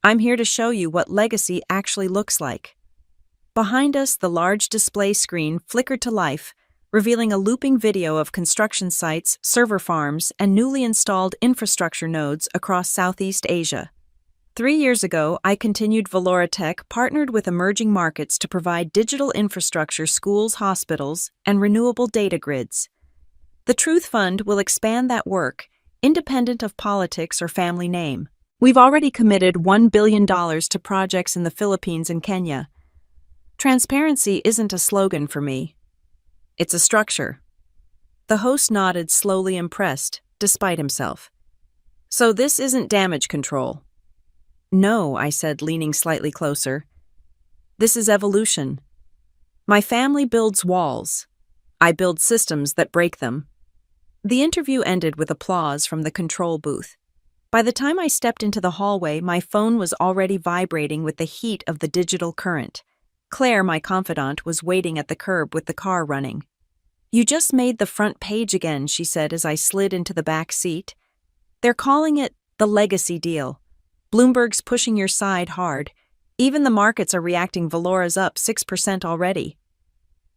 I'm here to show you what legacy actually looks like. Behind us, the large display screen flickered to life, revealing a looping video of construction sites, server farms, and newly installed infrastructure nodes across Southeast Asia. 3 years ago, I continued Valoratech partnered with emerging markets to provide digital infrastructure, schools, hospitals, and renewable data grids. The Truth Fund will expand that work, independent of politics or family name. We've already committed $1 billion to projects in the Philippines and Kenya. Transparency isn't a slogan for me. It's a structure. The host nodded, slowly impressed, despite himself. So this isn't damage control. No, I said, leaning slightly closer. This is evolution. My family builds walls. I build systems that break them. The interview ended with applause from the control booth. By the time I stepped into the hallway, my phone was already vibrating with the heat of the digital current. Claire, my confidant, was waiting at the curb with the car running. "You just made the front page again," she said as I slid into the back seat. "They're calling it the legacy deal. Bloomberg's pushing your side hard. Even the markets are reacting. Valora's up 6% already."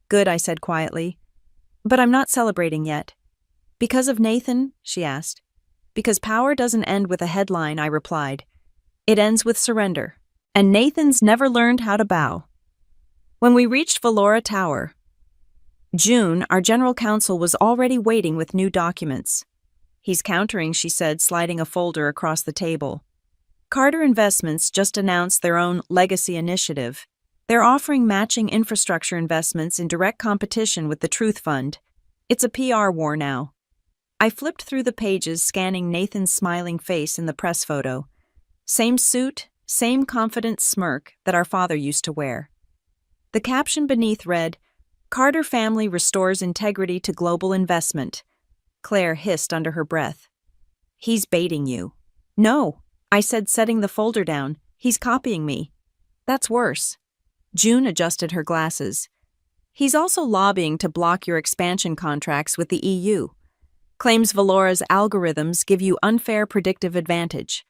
"Good," I said quietly. "But I'm not celebrating yet." "Because of Nathan?" she asked. "Because power doesn't end with a headline," I replied. "It ends with surrender. And Nathan's never learned how to bow." When we reached Valora Tower, June, our general counsel, was already waiting with new documents. "He's countering," she said, sliding a folder across the table. "Carter Investments just announced their own legacy initiative. They're offering matching infrastructure investments in direct competition with the Truth Fund. It's a PR war now." I flipped through the pages, scanning Nathan's smiling face in the press photo. Same suit, same confident smirk that our father used to wear. The caption beneath read, "Carter family restores integrity to global investment." Claire hissed under her breath. "He's baiting you." "No," I said, setting the folder down. "He's copying me." "That's worse." June adjusted her glasses. "He's also lobbying to block your expansion contracts with the EU. Claims Valora's algorithms give you unfair predictive advantage."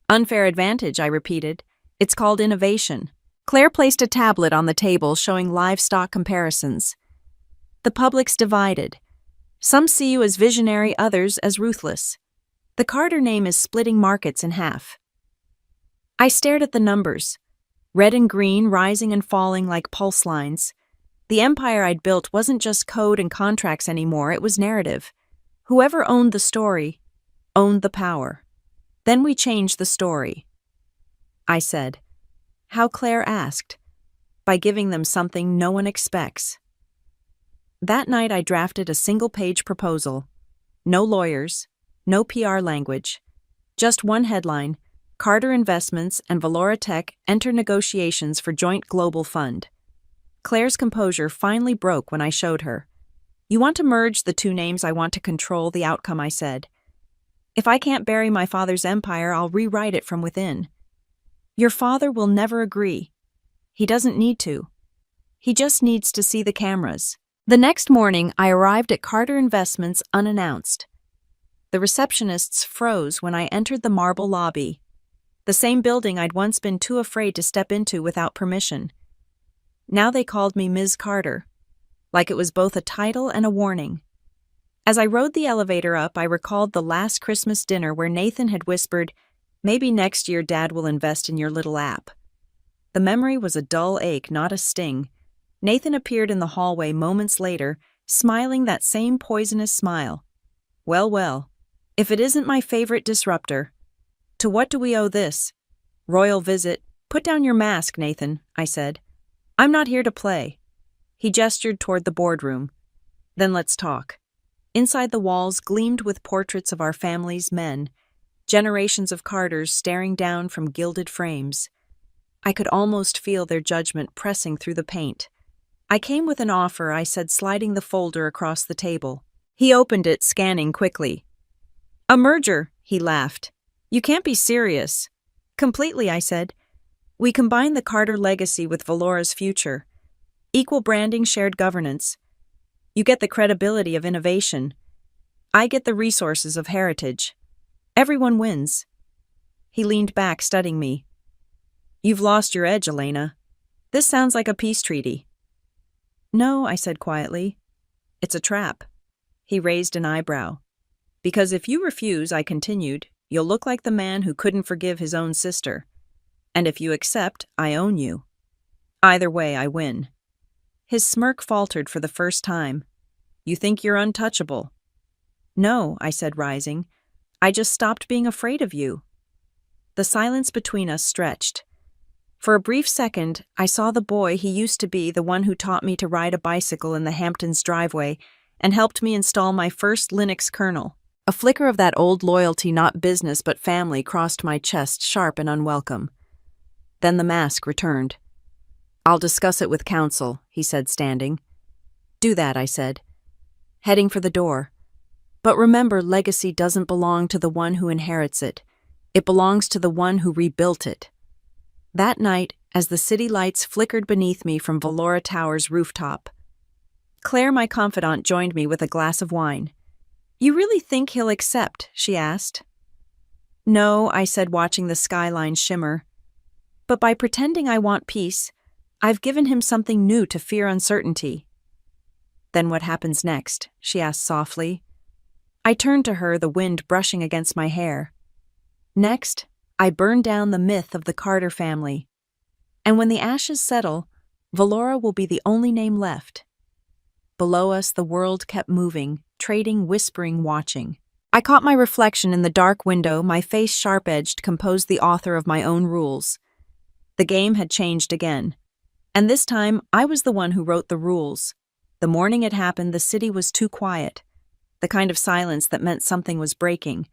"Unfair advantage," I repeated. "It's called innovation." Claire placed a tablet on the table showing livestock comparisons. "The public's divided. Some see you as visionary, others as ruthless. The Carter name is splitting markets in half." I stared at the numbers, red and green rising and falling like pulse lines. The empire I'd built wasn't just code and contracts anymore, it was narrative. Whoever owned the story owned the power. Then we changed the story. I said. How? Claire asked. By giving them something no one expects. That night I drafted a single-page proposal. No lawyers, no PR language. Just one headline: Carter Investments and Valora Tech enter negotiations for joint global fund. Claire's composure finally broke when I showed her. "You want to merge the two names, I want to control the outcome," I said. "If I can't bury my father's empire, I'll rewrite it from within." "Your father will never agree. He doesn't need to. He just needs to see the cameras." The next morning, I arrived at Carter Investments unannounced. The receptionists froze when I entered the marble lobby, the same building I'd once been too afraid to step into without permission. Now they called me Ms. Carter, like it was both a title and a warning. As I rode the elevator up, I recalled the last Christmas dinner where Nathan had whispered, "Maybe next year Dad will invest in your little app." The memory was a dull ache, not a sting. Nathan appeared in the hallway moments later, smiling that same poisonous smile. "Well, well, if it isn't my favorite disruptor. To what do we owe this? Royal visit." "Put down your mask, Nathan," I said. "I'm not here to play." He gestured toward the boardroom. "Then let's talk." Inside the walls gleamed with portraits of our family's men, generations of Carters staring down from gilded frames. I could almost feel their judgment pressing through the paint. "I came with an offer," I said, sliding the folder across the table. He opened it, scanning quickly. "A merger," he laughed. "You can't be serious." "Completely," I said. "We combine the Carter legacy with Valora's future. Equal branding, shared governance. You get the credibility of innovation. I get the resources of heritage. Everyone wins." He leaned back, studying me. "You've lost your edge, Elena. This sounds like a peace treaty." "No," I said quietly. "It's a trap." He raised an eyebrow. "Because if you refuse," I continued, "you'll look like the man who couldn't forgive his own sister. And if you accept, I own you. Either way, I win." His smirk faltered for the first time. "You think you're untouchable?" "No," I said, rising. "I just stopped being afraid of you." The silence between us stretched. For a brief second, I saw the boy he used to be, the one who taught me to ride a bicycle in the Hamptons driveway and helped me install my first Linux kernel. A flicker of that old loyalty, not business but family, crossed my chest, sharp and unwelcome. Then the mask returned. "I'll discuss it with counsel," he said, standing. "Do that," I said, heading for the door. "But remember, legacy doesn't belong to the one who inherits it. It belongs to the one who rebuilt it. That night, as the city lights flickered beneath me from Valora Tower's rooftop, Claire, my confidant, joined me with a glass of wine. "You really think he'll accept?" she asked. "No," I said, watching the skyline shimmer. "But by pretending I want peace, I've given him something new to fear uncertainty." "Then what happens next?" she asked softly. I turned to her, the wind brushing against my hair. "Next, I burn down the myth of the Carter family. And when the ashes settle, Valora will be the only name left." Below us, the world kept moving, trading, whispering, watching. I caught my reflection in the dark window, my face sharp-edged, composed the author of my own rules. The game had changed again. And this time, I was the one who wrote the rules. The morning it happened, the city was too quiet. The kind of silence that meant something was breaking.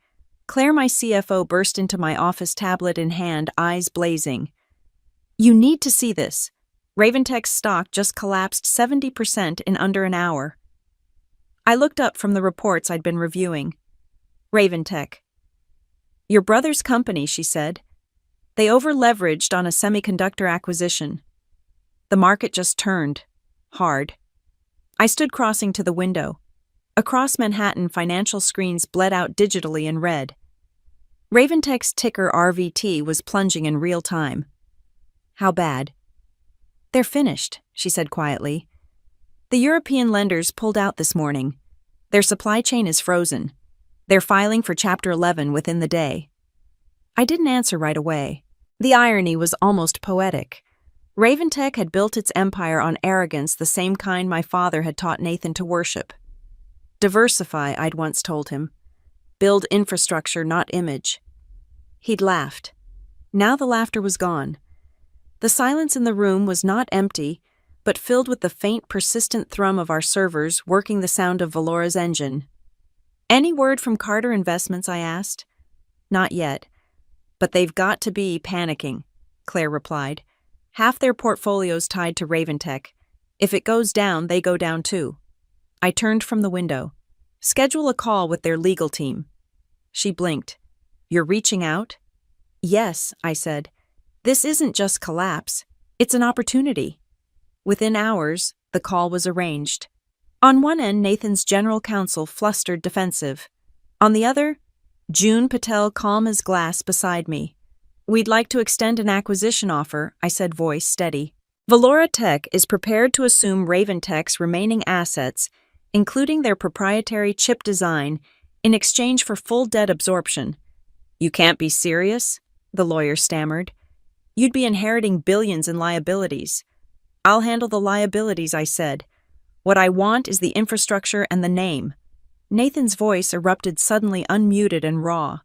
Claire, my CFO, burst into my office, tablet in hand, eyes blazing. "You need to see this. Raventech's stock just collapsed 70% in under an hour." I looked up from the reports I'd been reviewing. "Raventech. Your brother's company," she said. "They over-leveraged on a semiconductor acquisition. The market just turned. Hard." I stood crossing to the window. Across Manhattan, financial screens bled out digitally in red. Raventech's ticker RVT was plunging in real time. "How bad?" "They're finished," she said quietly. "The European lenders pulled out this morning. Their supply chain is frozen. They're filing for Chapter 11 within the day." I didn't answer right away. The irony was almost poetic. Raventech had built its empire on arrogance, the same kind my father had taught Nathan to worship. "Diversify," I'd once told him. "Build infrastructure, not image." He'd laughed. Now the laughter was gone. The silence in the room was not empty, but filled with the faint, persistent thrum of our servers working the sound of Valora's engine. "Any word from Carter Investments?" I asked. "Not yet. But they've got to be panicking," Claire replied. "Half their portfolio's tied to Raventech. If it goes down, they go down too." I turned from the window. "Schedule a call with their legal team." She blinked. "You're reaching out?" "Yes," I said. "This isn't just collapse. It's an opportunity." Within hours, the call was arranged. On one end, Nathan's general counsel, flustered, defensive. On the other, June Patel, calm as glass, beside me. "We'd like to extend an acquisition offer," I said, voice steady. "Valora Tech is prepared to assume Raventech's remaining assets, including their proprietary chip design, in exchange for full debt absorption." "You can't be serious?" the lawyer stammered. "You'd be inheriting billions in liabilities." "I'll handle the liabilities," I said. "What I want is the infrastructure and the name." Nathan's voice erupted suddenly, unmuted and raw.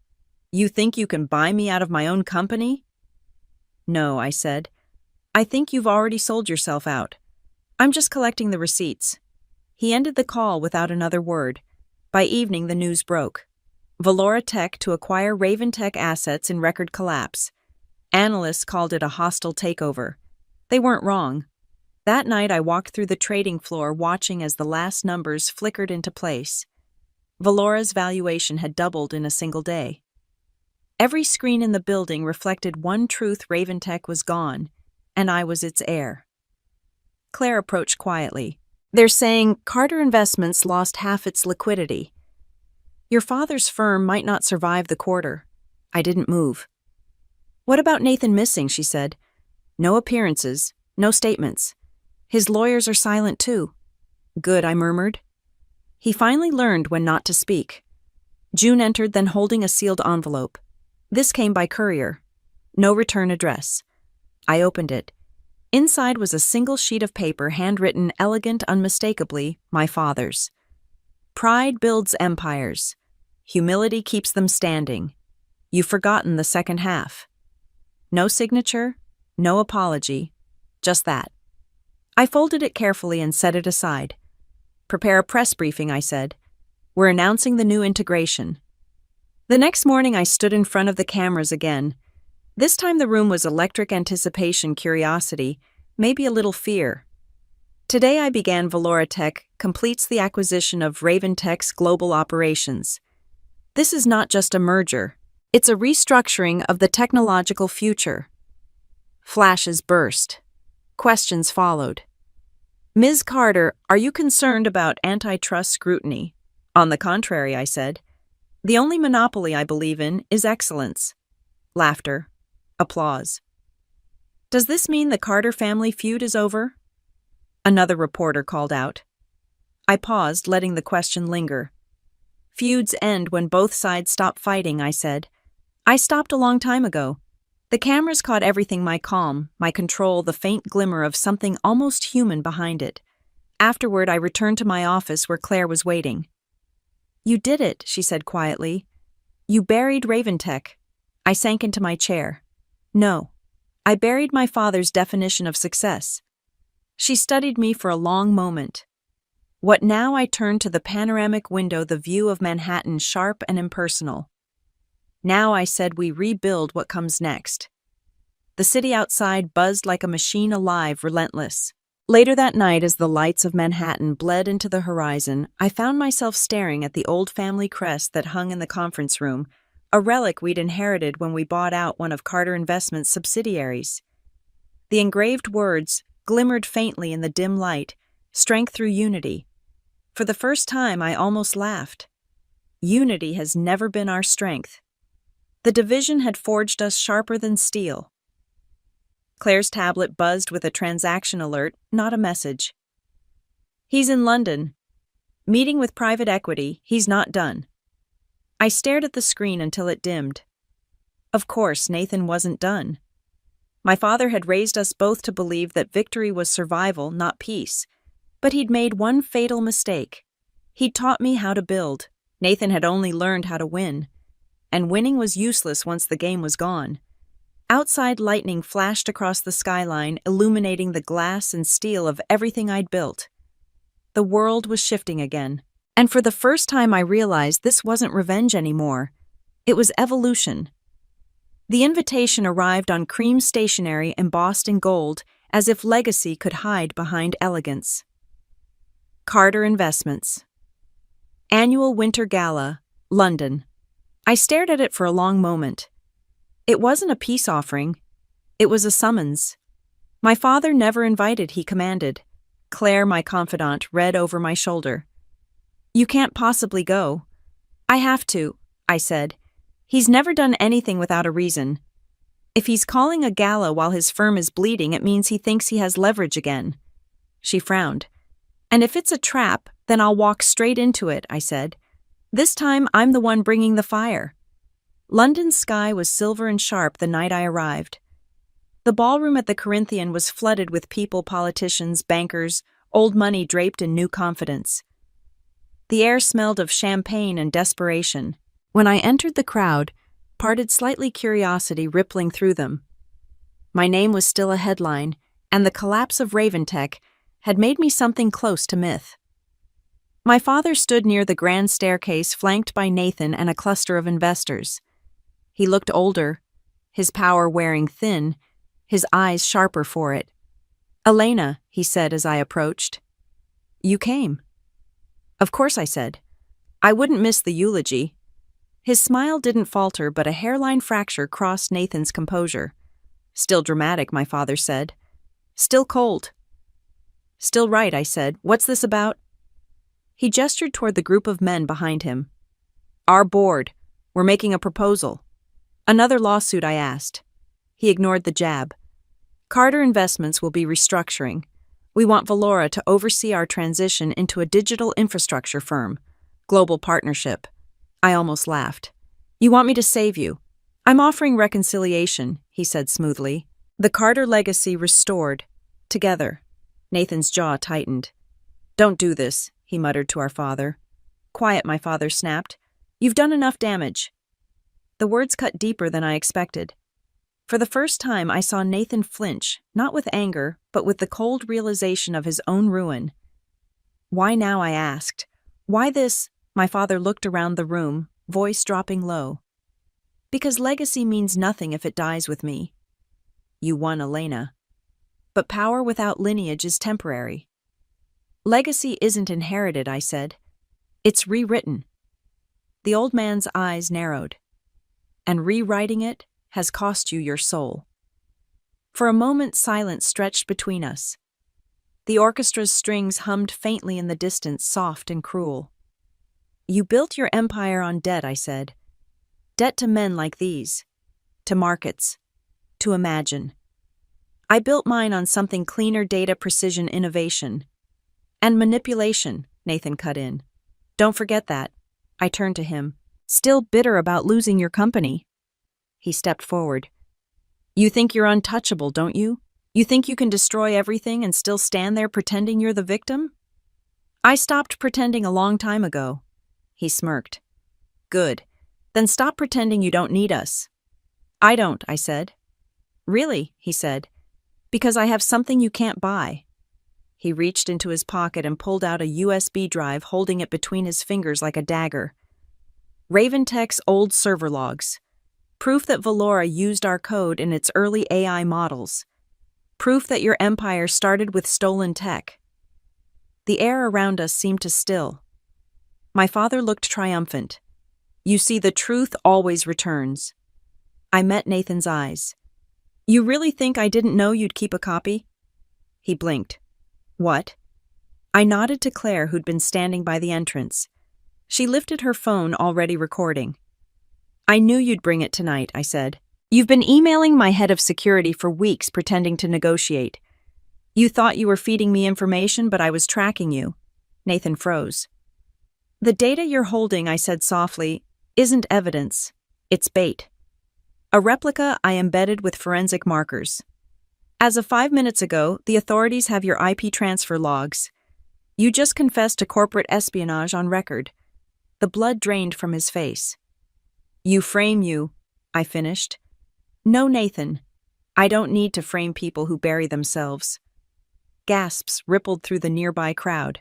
"You think you can buy me out of my own company?" "No," I said. "I think you've already sold yourself out. I'm just collecting the receipts." He ended the call without another word. By evening, the news broke. Valora Tech to acquire Raventech assets in record collapse. Analysts called it a hostile takeover. They weren't wrong. That night, I walked through the trading floor, watching as the last numbers flickered into place. Valora's valuation had doubled in a single day. Every screen in the building reflected one truth: Raventech was gone, and I was its heir. Claire approached quietly. "They're saying Carter Investments lost half its liquidity. Your father's firm might not survive the quarter." I didn't move. "What about Nathan missing?" she said. "No appearances, no statements. His lawyers are silent too." "Good," I murmured. He finally learned when not to speak. June entered, then holding a sealed envelope. This came by courier. No return address. I opened it. Inside was a single sheet of paper, handwritten, elegant, unmistakably, my father's. "Pride builds empires. Humility keeps them standing. You've forgotten the second half." No signature, no apology, just that. I folded it carefully and set it aside. "Prepare a press briefing," I said. "We're announcing the new integration." The next morning, I stood in front of the cameras again. This time the room was electric anticipation, curiosity, maybe a little fear. Today I began Valora Tech completes the acquisition of Raventech's global operations. This is not just a merger, It's a restructuring of the technological future. Flashes burst. Questions followed. Ms. Carter, are you concerned about antitrust scrutiny? On the contrary, I said. The only monopoly I believe in is excellence. Laughter. Applause. Does this mean the Carter family feud is over? Another reporter called out. I paused, letting the question linger. Feuds end when both sides stop fighting, I said. I stopped a long time ago. The cameras caught everything: my calm, my control, the faint glimmer of something almost human behind it. Afterward, I returned to my office where Claire was waiting. You did it, she said quietly. You buried Raventech. I sank into my chair. No. I buried my father's definition of success. She studied me for a long moment. What now? I turned to the panoramic window, the view of Manhattan sharp and impersonal. Now, I said, we rebuild what comes next. The city outside buzzed like a machine, alive, relentless. Later that night, as the lights of Manhattan bled into the horizon, I found myself staring at the old family crest that hung in the conference room, a relic we'd inherited when we bought out one of Carter Investments' subsidiaries. The engraved words glimmered faintly in the dim light, strength through unity. For the first time, I almost laughed. Unity has never been our strength. The division had forged us sharper than steel. Claire's tablet buzzed with a transaction alert, not a message. He's in London. Meeting with private equity, he's not done. I stared at the screen until it dimmed. Of course, Nathan wasn't done. My father had raised us both to believe that victory was survival, not peace. But he'd made one fatal mistake. He'd taught me how to build. Nathan had only learned how to win. And winning was useless once the game was gone. Outside, lightning flashed across the skyline, illuminating the glass and steel of everything I'd built. The world was shifting again. And for the first time, I realized this wasn't revenge anymore. It was evolution. The invitation arrived on cream stationery embossed in gold, as if legacy could hide behind elegance. Carter Investments. Annual Winter Gala, London. I stared at it for a long moment. It wasn't a peace offering. It was a summons. My father never invited, he commanded. Claire, my confidant, read over my shoulder. You can't possibly go. I have to, I said. He's never done anything without a reason. If he's calling a gala while his firm is bleeding, it means he thinks he has leverage again. She frowned. And if it's a trap, then I'll walk straight into it, I said. This time, I'm the one bringing the fire. London's sky was silver and sharp the night I arrived. The ballroom at the Corinthian was flooded with people, politicians, bankers, old money draped in new confidence. The air smelled of champagne and desperation. When I entered the crowd, parted slightly curiosity rippling through them. My name was still a headline, and the collapse of Raventech had made me something close to myth. My father stood near the grand staircase, flanked by Nathan and a cluster of investors. He looked older, his power wearing thin, his eyes sharper for it. Elena, he said as I approached. You came. Of course, I said. I wouldn't miss the eulogy. His smile didn't falter, but a hairline fracture crossed Nathan's composure. Still dramatic, my father said. Still cold. Still right, I said. What's this about? He gestured toward the group of men behind him. Our board. We're making a proposal. Another lawsuit, I asked. He ignored the jab. Carter Investments will be restructuring. We want Valora to oversee our transition into a digital infrastructure firm. Global partnership. I almost laughed. You want me to save you? I'm offering reconciliation, he said smoothly. The Carter legacy restored. Together. Nathan's jaw tightened. Don't do this, he muttered to our father. Quiet, my father snapped. You've done enough damage. The words cut deeper than I expected. For the first time, I saw Nathan flinch, not with anger, but with the cold realization of his own ruin. Why now, I asked. Why this? My father looked around the room, voice dropping low. Because legacy means nothing if it dies with me. You won, Elena. But power without lineage is temporary. Legacy isn't inherited, I said. It's rewritten. The old man's eyes narrowed. and rewriting it has cost you your soul. For a moment, silence stretched between us. The orchestra's strings hummed faintly in the distance, soft and cruel. You built your empire on debt, I said. Debt to men like these, to markets, to imagine. I built mine on something cleaner: data, precision, innovation. And manipulation, Nathan cut in. Don't forget that. I turned to him, still bitter about losing your company. He stepped forward. You think you're untouchable, don't you? You think you can destroy everything and still stand there pretending you're the victim? I stopped pretending a long time ago. He smirked. Good. Then stop pretending you don't need us. I don't, I said. Really, he said. Because I have something you can't buy. He reached into his pocket and pulled out a USB drive, holding it between his fingers like a dagger. Raventech's old server logs. Proof that Valora used our code in its early AI models. Proof that your empire started with stolen tech. The air around us seemed to still. My father looked triumphant. You see, the truth always returns. I met Nathan's eyes. You really think I didn't know you'd keep a copy? He blinked. What? I nodded to Claire, who'd been standing by the entrance. She lifted her phone, already recording. I knew you'd bring it tonight, I said. You've been emailing my head of security for weeks, pretending to negotiate. You thought you were feeding me information, but I was tracking you. Nathan froze. The data you're holding, I said softly, isn't evidence. It's bait. A replica I embedded with forensic markers. As of 5 minutes ago, the authorities have your IP transfer logs. You just confessed to corporate espionage on record. The blood drained from his face. You frame you, I finished. No, Nathan. I don't need to frame people who bury themselves. Gasps rippled through the nearby crowd.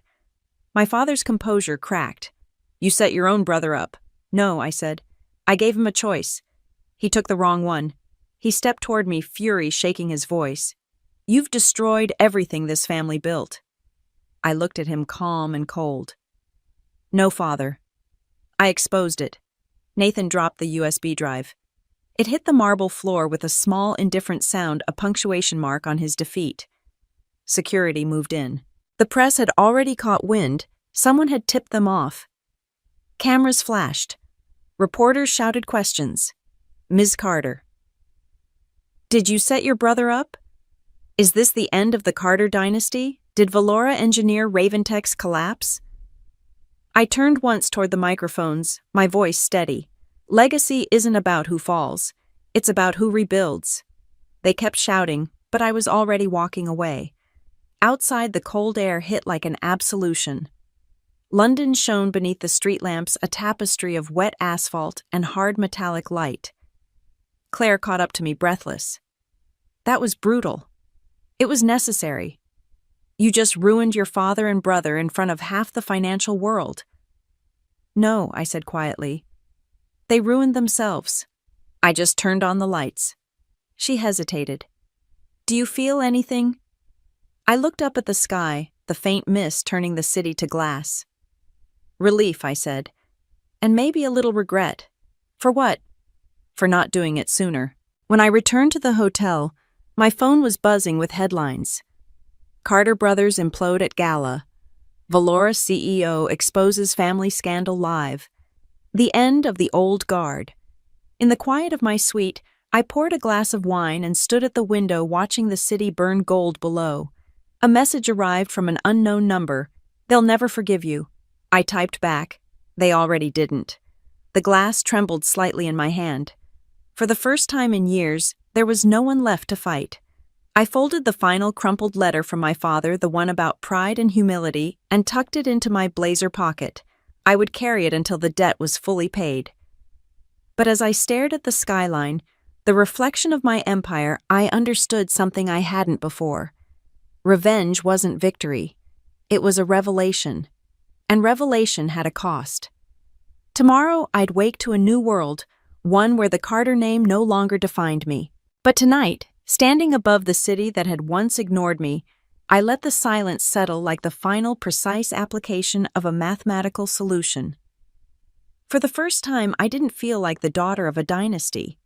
My father's composure cracked. You set your own brother up. No, I said. I gave him a choice. He took the wrong one. He stepped toward me, fury shaking his voice. You've destroyed everything this family built. I looked at him, calm and cold. No, father. I exposed it. Nathan dropped the USB drive. It hit the marble floor with a small, indifferent sound, a punctuation mark on his defeat. Security moved in. The press had already caught wind. Someone had tipped them off. Cameras flashed. Reporters shouted questions. Ms. Carter. Did you set your brother up? Is this the end of the Carter dynasty? Did Valora engineer Raventech's collapse? I turned once toward the microphones, my voice steady. Legacy isn't about who falls. It's about who rebuilds. They kept shouting, but I was already walking away. Outside, the cold air hit like an absolution. London shone beneath the street lamps, a tapestry of wet asphalt and hard metallic light. Claire caught up to me, breathless. That was brutal. It was necessary. You just ruined your father and brother in front of half the financial world. No, I said quietly. They ruined themselves. I just turned on the lights. She hesitated. Do you feel anything? I looked up at the sky, the faint mist turning the city to glass. Relief, I said. And maybe a little regret. For what? For not doing it sooner. When I returned to the hotel, my phone was buzzing with headlines. Carter brothers implode at gala. Valora CEO exposes family scandal live. The end of the old guard. In the quiet of my suite, I poured a glass of wine and stood at the window watching the city burn gold below. A message arrived from an unknown number. They'll never forgive you. I typed back. They already didn't. The glass trembled slightly in my hand. For the first time in years, there was no one left to fight. I folded the final crumpled letter from my father, the one about pride and humility, and tucked it into my blazer pocket. I would carry it until the debt was fully paid. But as I stared at the skyline, the reflection of my empire, I understood something I hadn't before. Revenge wasn't victory. It was a revelation. And revelation had a cost. Tomorrow, I'd wake to a new world, one where the Carter name no longer defined me. But tonight, standing above the city that had once ignored me, I let the silence settle like the final precise application of a mathematical solution. For the first time, I didn't feel like the daughter of a dynasty.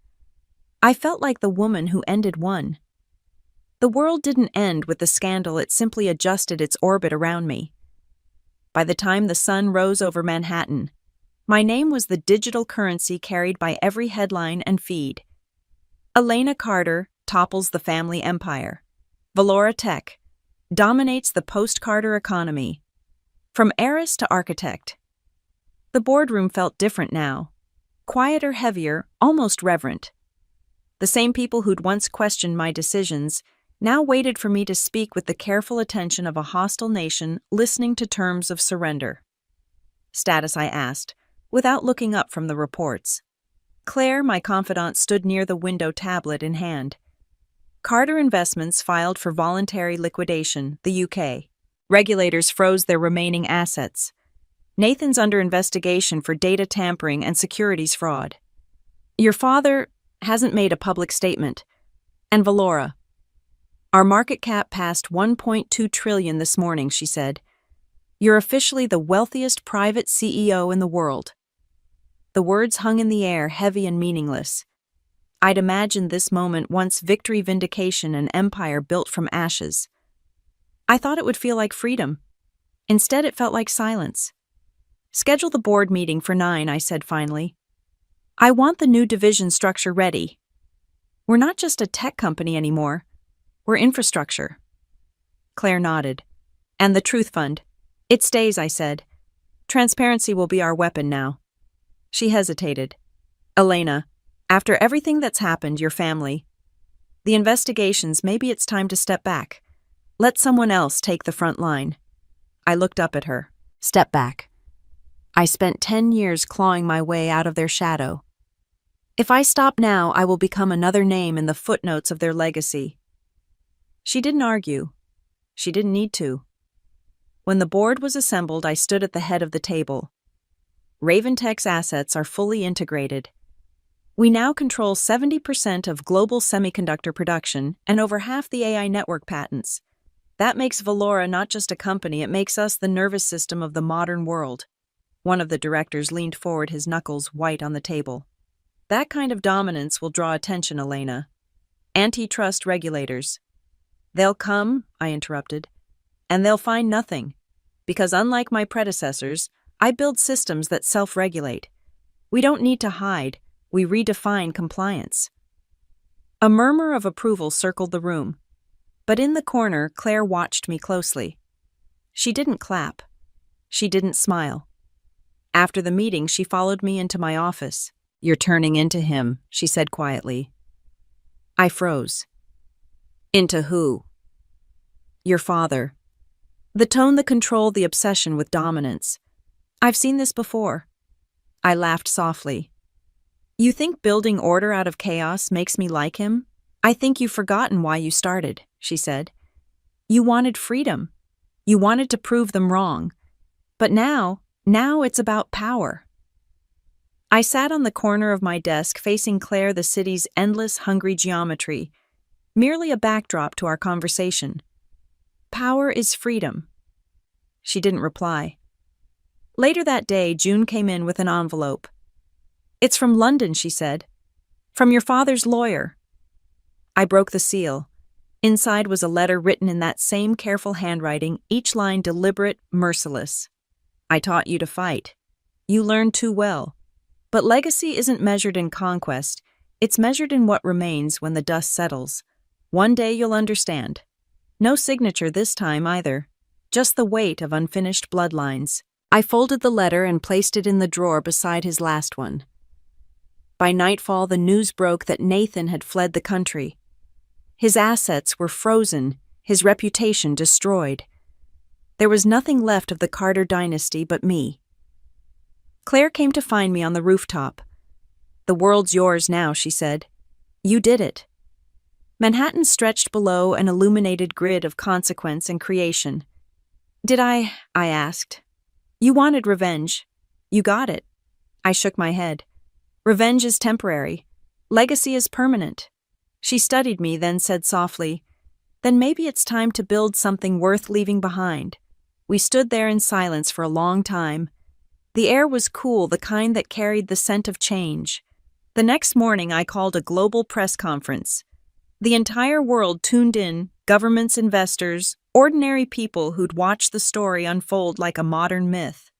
I felt like the woman who ended one. The world didn't end with the scandal, it simply adjusted its orbit around me. By the time the sun rose over Manhattan, my name was the digital currency carried by every headline and feed. Elena Carter topples the family empire. Valora Tech dominates the post-Carter economy. From heiress to architect. The boardroom felt different now. Quieter, heavier, almost reverent. The same people who'd once questioned my decisions now waited for me to speak with the careful attention of a hostile nation listening to terms of surrender. Status, I asked, without looking up from the reports. Claire, my confidant, stood near the window, tablet in hand. Carter Investments filed for voluntary liquidation, the UK. Regulators froze their remaining assets. Nathan's under investigation for data tampering and securities fraud. Your father hasn't made a public statement. And Valora. Our market cap passed $1.2 trillion this morning, she said. You're officially the wealthiest private CEO in the world. The words hung in the air, heavy and meaningless. I'd imagined this moment once victory, vindication, an empire built from ashes. I thought it would feel like freedom. Instead, it felt like silence. Schedule the board meeting for 9, I said finally. I want the new division structure ready. We're not just a tech company anymore. We're infrastructure. Claire nodded. And the Truth Fund. It stays, I said. Transparency will be our weapon now. She hesitated. Elena, after everything that's happened, your family, the investigations, maybe it's time to step back. Let someone else take the front line. I looked up at her. Step back. I spent 10 years clawing my way out of their shadow. If I stop now, I will become another name in the footnotes of their legacy. She didn't argue. She didn't need to. When the board was assembled, I stood at the head of the table. Raventech's assets are fully integrated. We now control 70% of global semiconductor production and over half the AI network patents. That makes Valora not just a company, it makes us the nervous system of the modern world. One of the directors leaned forward, his knuckles white on the table. That kind of dominance will draw attention, Elena. Antitrust regulators. They'll come, I interrupted, and they'll find nothing. Because unlike my predecessors, I build systems that self-regulate. We don't need to hide, we redefine compliance. A murmur of approval circled the room. But in the corner, Claire watched me closely. She didn't clap. She didn't smile. After the meeting, she followed me into my office. You're turning into him, she said quietly. I froze. Into who? Your father. The tone, the control, the obsession with dominance. I've seen this before. I laughed softly. You think building order out of chaos makes me like him? I think you've forgotten why you started, she said. You wanted freedom. You wanted to prove them wrong. But now it's about power. I sat on the corner of my desk facing Claire, the city's endless, hungry geometry, merely a backdrop to our conversation. Power is freedom. She didn't reply. Later that day, June came in with an envelope. It's from London, she said. From your father's lawyer. I broke the seal. Inside was a letter written in that same careful handwriting, each line deliberate, merciless. I taught you to fight. You learned too well. But legacy isn't measured in conquest. It's measured in what remains when the dust settles. One day you'll understand. No signature this time either. Just the weight of unfinished bloodlines. I folded the letter and placed it in the drawer beside his last one. By nightfall, the news broke that Nathan had fled the country. His assets were frozen, his reputation destroyed. There was nothing left of the Carter dynasty but me. Claire came to find me on the rooftop. The world's yours now, she said. You did it. Manhattan stretched below an illuminated grid of consequence and creation. Did I asked. You wanted revenge. You got it. I shook my head. Revenge is temporary. Legacy is permanent. She studied me, then said softly, Then maybe it's time to build something worth leaving behind. We stood there in silence for a long time. The air was cool, the kind that carried the scent of change. The next morning, I called a global press conference. The entire world tuned in, governments, investors, ordinary people who'd watched the story unfold like a modern myth.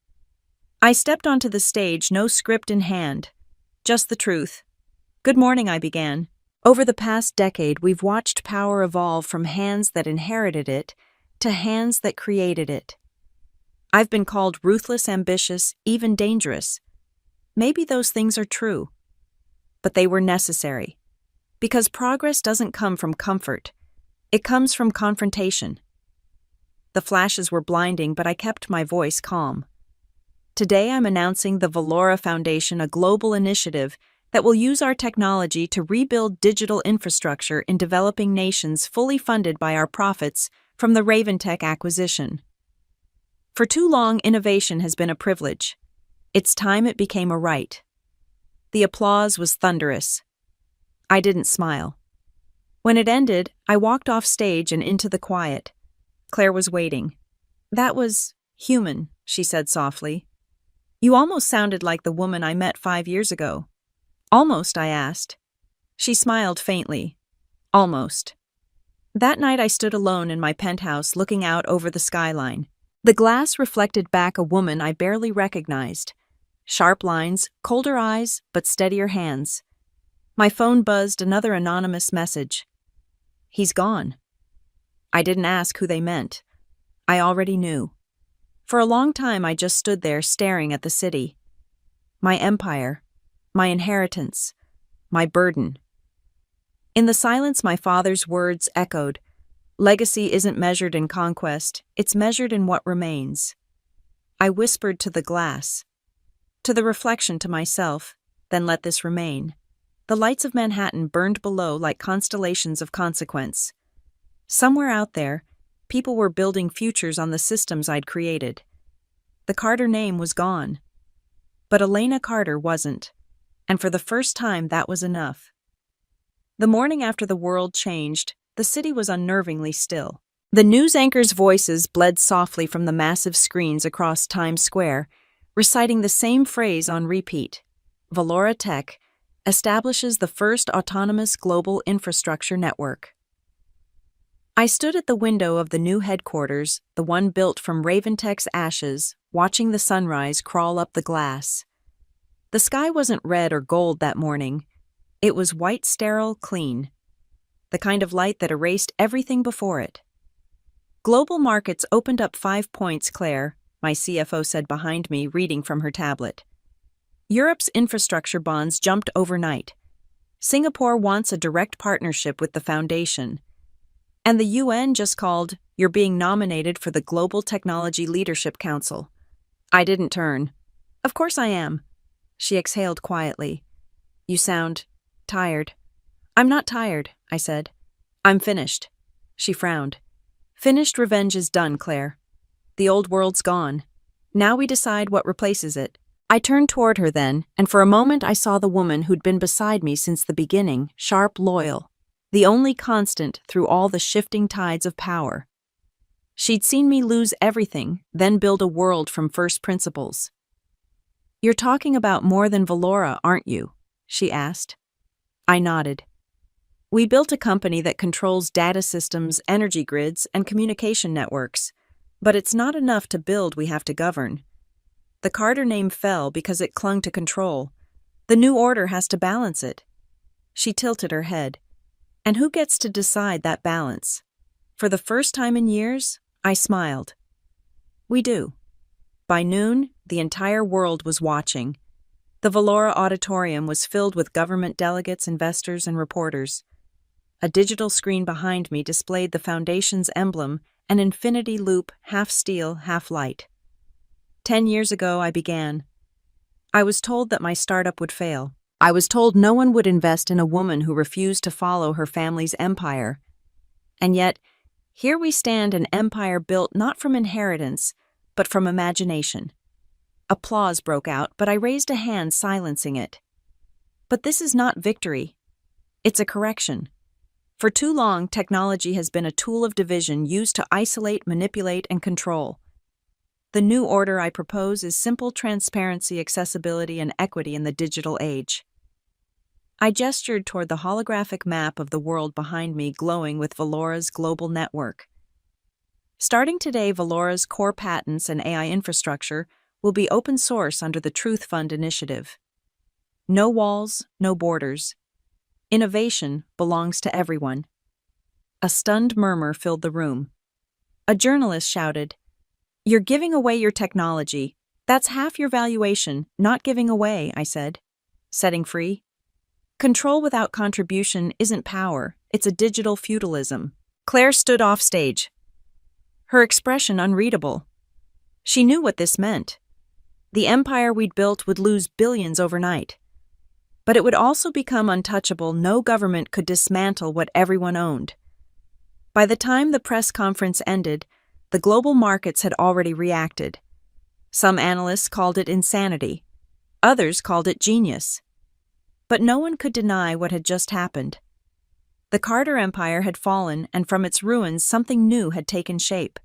I stepped onto the stage, no script in hand, just the truth. "Good morning," I began. "Over the past decade, we've watched power evolve from hands that inherited it to hands that created it. I've been called ruthless, ambitious, even dangerous. Maybe those things are true. But they were necessary. Because progress doesn't come from comfort. It comes from confrontation." The flashes were blinding, but I kept my voice calm. Today I'm announcing the Valora Foundation, a global initiative that will use our technology to rebuild digital infrastructure in developing nations, fully funded by our profits from the Raventech acquisition. For too long, innovation has been a privilege. It's time it became a right. The applause was thunderous. I didn't smile. When it ended, I walked off stage and into the quiet. Claire was waiting. "That was human," she said softly. "You almost sounded like the woman I met 5 years ago." "Almost?" I asked. She smiled faintly. "Almost." That night I stood alone in my penthouse, looking out over the skyline. The glass reflected back a woman I barely recognized. Sharp lines, colder eyes, but steadier hands. My phone buzzed, another anonymous message. "He's gone." I didn't ask who they meant. I already knew. For a long time I just stood there staring at the city. My empire, my inheritance, my burden. In the silence my father's words echoed. "Legacy isn't measured in conquest, it's measured in what remains." I whispered to the glass. To the reflection, to myself, "Then let this remain." The lights of Manhattan burned below like constellations of consequence. Somewhere out there, people were building futures on the systems I'd created. The Carter name was gone. But Elena Carter wasn't. And for the first time, that was enough. The morning after the world changed, the city was unnervingly still. The news anchors' voices bled softly from the massive screens across Times Square, reciting the same phrase on repeat. Valora Tech establishes the first autonomous global infrastructure network. I stood at the window of the new headquarters, the one built from Raventech's ashes, watching the sunrise crawl up the glass. The sky wasn't red or gold that morning. It was white, sterile, clean. The kind of light that erased everything before it. "Global markets opened up 5 points, Claire," my CFO said behind me, reading from her tablet. "Europe's infrastructure bonds jumped overnight. Singapore wants a direct partnership with the foundation. And the UN just called, you're being nominated for the Global Technology Leadership Council." I didn't turn. "Of course I am." She exhaled quietly. "You sound tired." "I'm not tired," I said. "I'm finished." She frowned. "Finished revenge is done, Claire. The old world's gone. Now we decide what replaces it." I turned toward her then, and for a moment I saw the woman who'd been beside me since the beginning, sharp, loyal. The only constant through all the shifting tides of power. She'd seen me lose everything, then build a world from first principles. "You're talking about more than Valora, aren't you?" she asked. I nodded. "We built a company that controls data systems, energy grids, and communication networks. But it's not enough to build, we have to govern. The Carter name fell because it clung to control. The new order has to balance it." She tilted her head. "And who gets to decide that balance?" For the first time in years, I smiled. "We do." By noon, the entire world was watching. The Valora Auditorium was filled with government delegates, investors, and reporters. A digital screen behind me displayed the Foundation's emblem, an infinity loop, half steel, half light. 10 years ago, I began. I was told that my startup would fail. I was told no one would invest in a woman who refused to follow her family's empire. And yet, here we stand, an empire built not from inheritance, but from imagination. Applause broke out, but I raised a hand silencing it. But this is not victory. It's a correction. For too long, technology has been a tool of division used to isolate, manipulate, and control. The new order I propose is simple transparency, accessibility, and equity in the digital age. I gestured toward the holographic map of the world behind me, glowing with Valora's global network. Starting today, Valora's core patents and AI infrastructure will be open source under the Truth Fund initiative. No walls, no borders. Innovation belongs to everyone. A stunned murmur filled the room. A journalist shouted, "You're giving away your technology. That's half your valuation, not giving away," I said. "Setting free? Control without contribution isn't power, it's a digital feudalism." Claire stood off stage, her expression unreadable. She knew what this meant. The empire we'd built would lose billions overnight. But it would also become untouchable. No government could dismantle what everyone owned. By the time the press conference ended, the global markets had already reacted. Some analysts called it insanity. Others called it genius. But no one could deny what had just happened. The Carter Empire had fallen, and from its ruins something new had taken shape.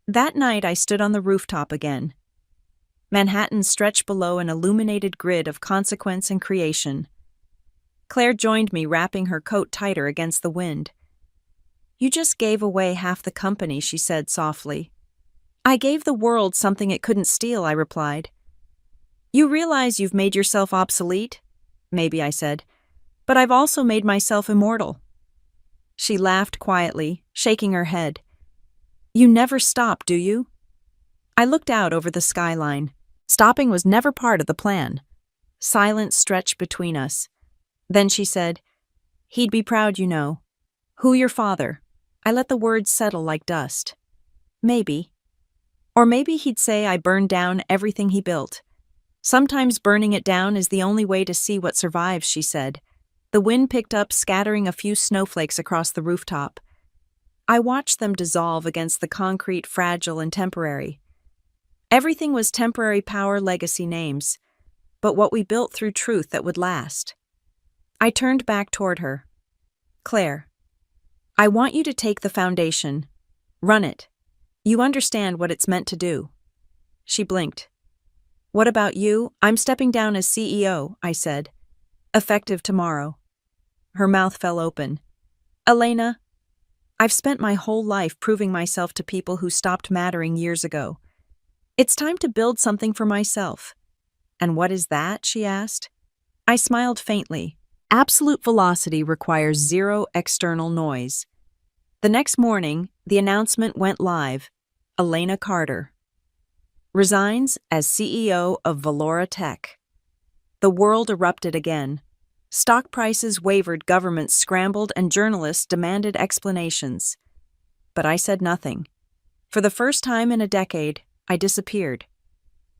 That night I stood on the rooftop again. Manhattan stretched below an illuminated grid of consequence and creation. Claire joined me, wrapping her coat tighter against the wind. "You just gave away half the company," she said softly. "I gave the world something it couldn't steal," I replied. "You realize you've made yourself obsolete?" "Maybe," I said, "but I've also made myself immortal." She laughed quietly, shaking her head. "You never stop, do you?" I looked out over the skyline. Stopping was never part of the plan. Silence stretched between us. Then she said, "He'd be proud, you know." "Who, your father?" I let the words settle like dust. "Maybe. Or maybe he'd say I burned down everything he built. Sometimes burning it down is the only way to see what survives," she said. The wind picked up, scattering a few snowflakes across the rooftop. I watched them dissolve against the concrete, fragile and temporary. Everything was temporary power, legacy, names, but what we built through truth that would last. I turned back toward her. "Claire, I want you to take the foundation. Run it. You understand what it's meant to do." She blinked. "What about you?" "I'm stepping down as CEO," I said. "Effective tomorrow." Her mouth fell open. "Elena, I've spent my whole life proving myself to people who stopped mattering years ago. It's time to build something for myself." "And what is that?" she asked. I smiled faintly. Absolute velocity requires zero external noise. The next morning, the announcement went live. Elena Carter resigns as CEO of Valora Tech. The world erupted again. Stock prices wavered, governments scrambled, and journalists demanded explanations. But I said nothing. For the first time in a decade, I disappeared.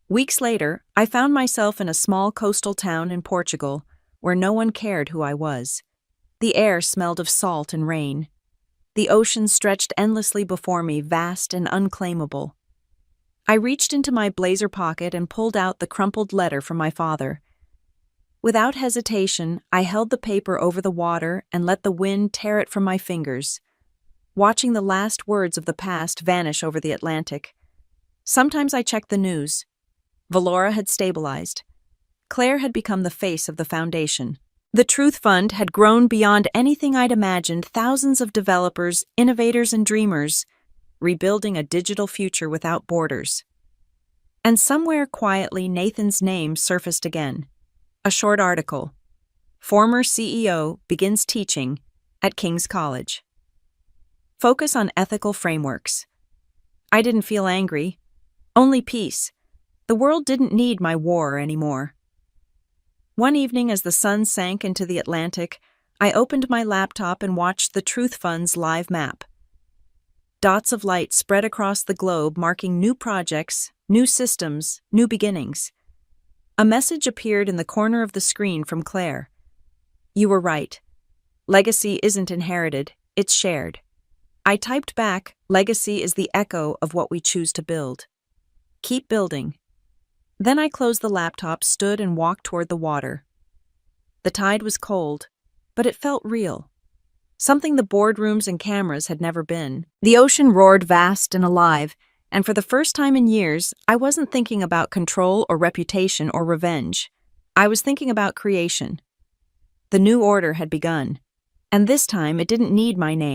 Weeks later, I found myself in a small coastal town in Portugal, where no one cared who I was. The air smelled of salt and rain. The ocean stretched endlessly before me, vast and unclaimable. I reached into my blazer pocket and pulled out the crumpled letter from my father. Without hesitation, I held the paper over the water and let the wind tear it from my fingers, watching the last words of the past vanish over the Atlantic. Sometimes I checked the news. Valora had stabilized. Claire had become the face of the foundation. The Truth Fund had grown beyond anything I'd imagined, thousands of developers, innovators, and dreamers, rebuilding a digital future without borders. And somewhere quietly, Nathan's name surfaced again. A short article. Former CEO begins teaching at King's College. Focus on ethical frameworks. I didn't feel angry, only peace. The world didn't need my war anymore. One evening, as the sun sank into the Atlantic, I opened my laptop and watched the Truth Fund's live map. Dots of light spread across the globe, marking new projects, new systems, new beginnings. A message appeared in the corner of the screen from Claire. "You were right. Legacy isn't inherited, it's shared." I typed back, "Legacy is the echo of what we choose to build. Keep building." Then I closed the laptop, stood, and walked toward the water. The tide was cold, but it felt real. Something the boardrooms and cameras had never been. The ocean roared vast and alive, And for the first time in years, I wasn't thinking about control or reputation or revenge. I was thinking about creation. The new order had begun. And this time, it didn't need my name.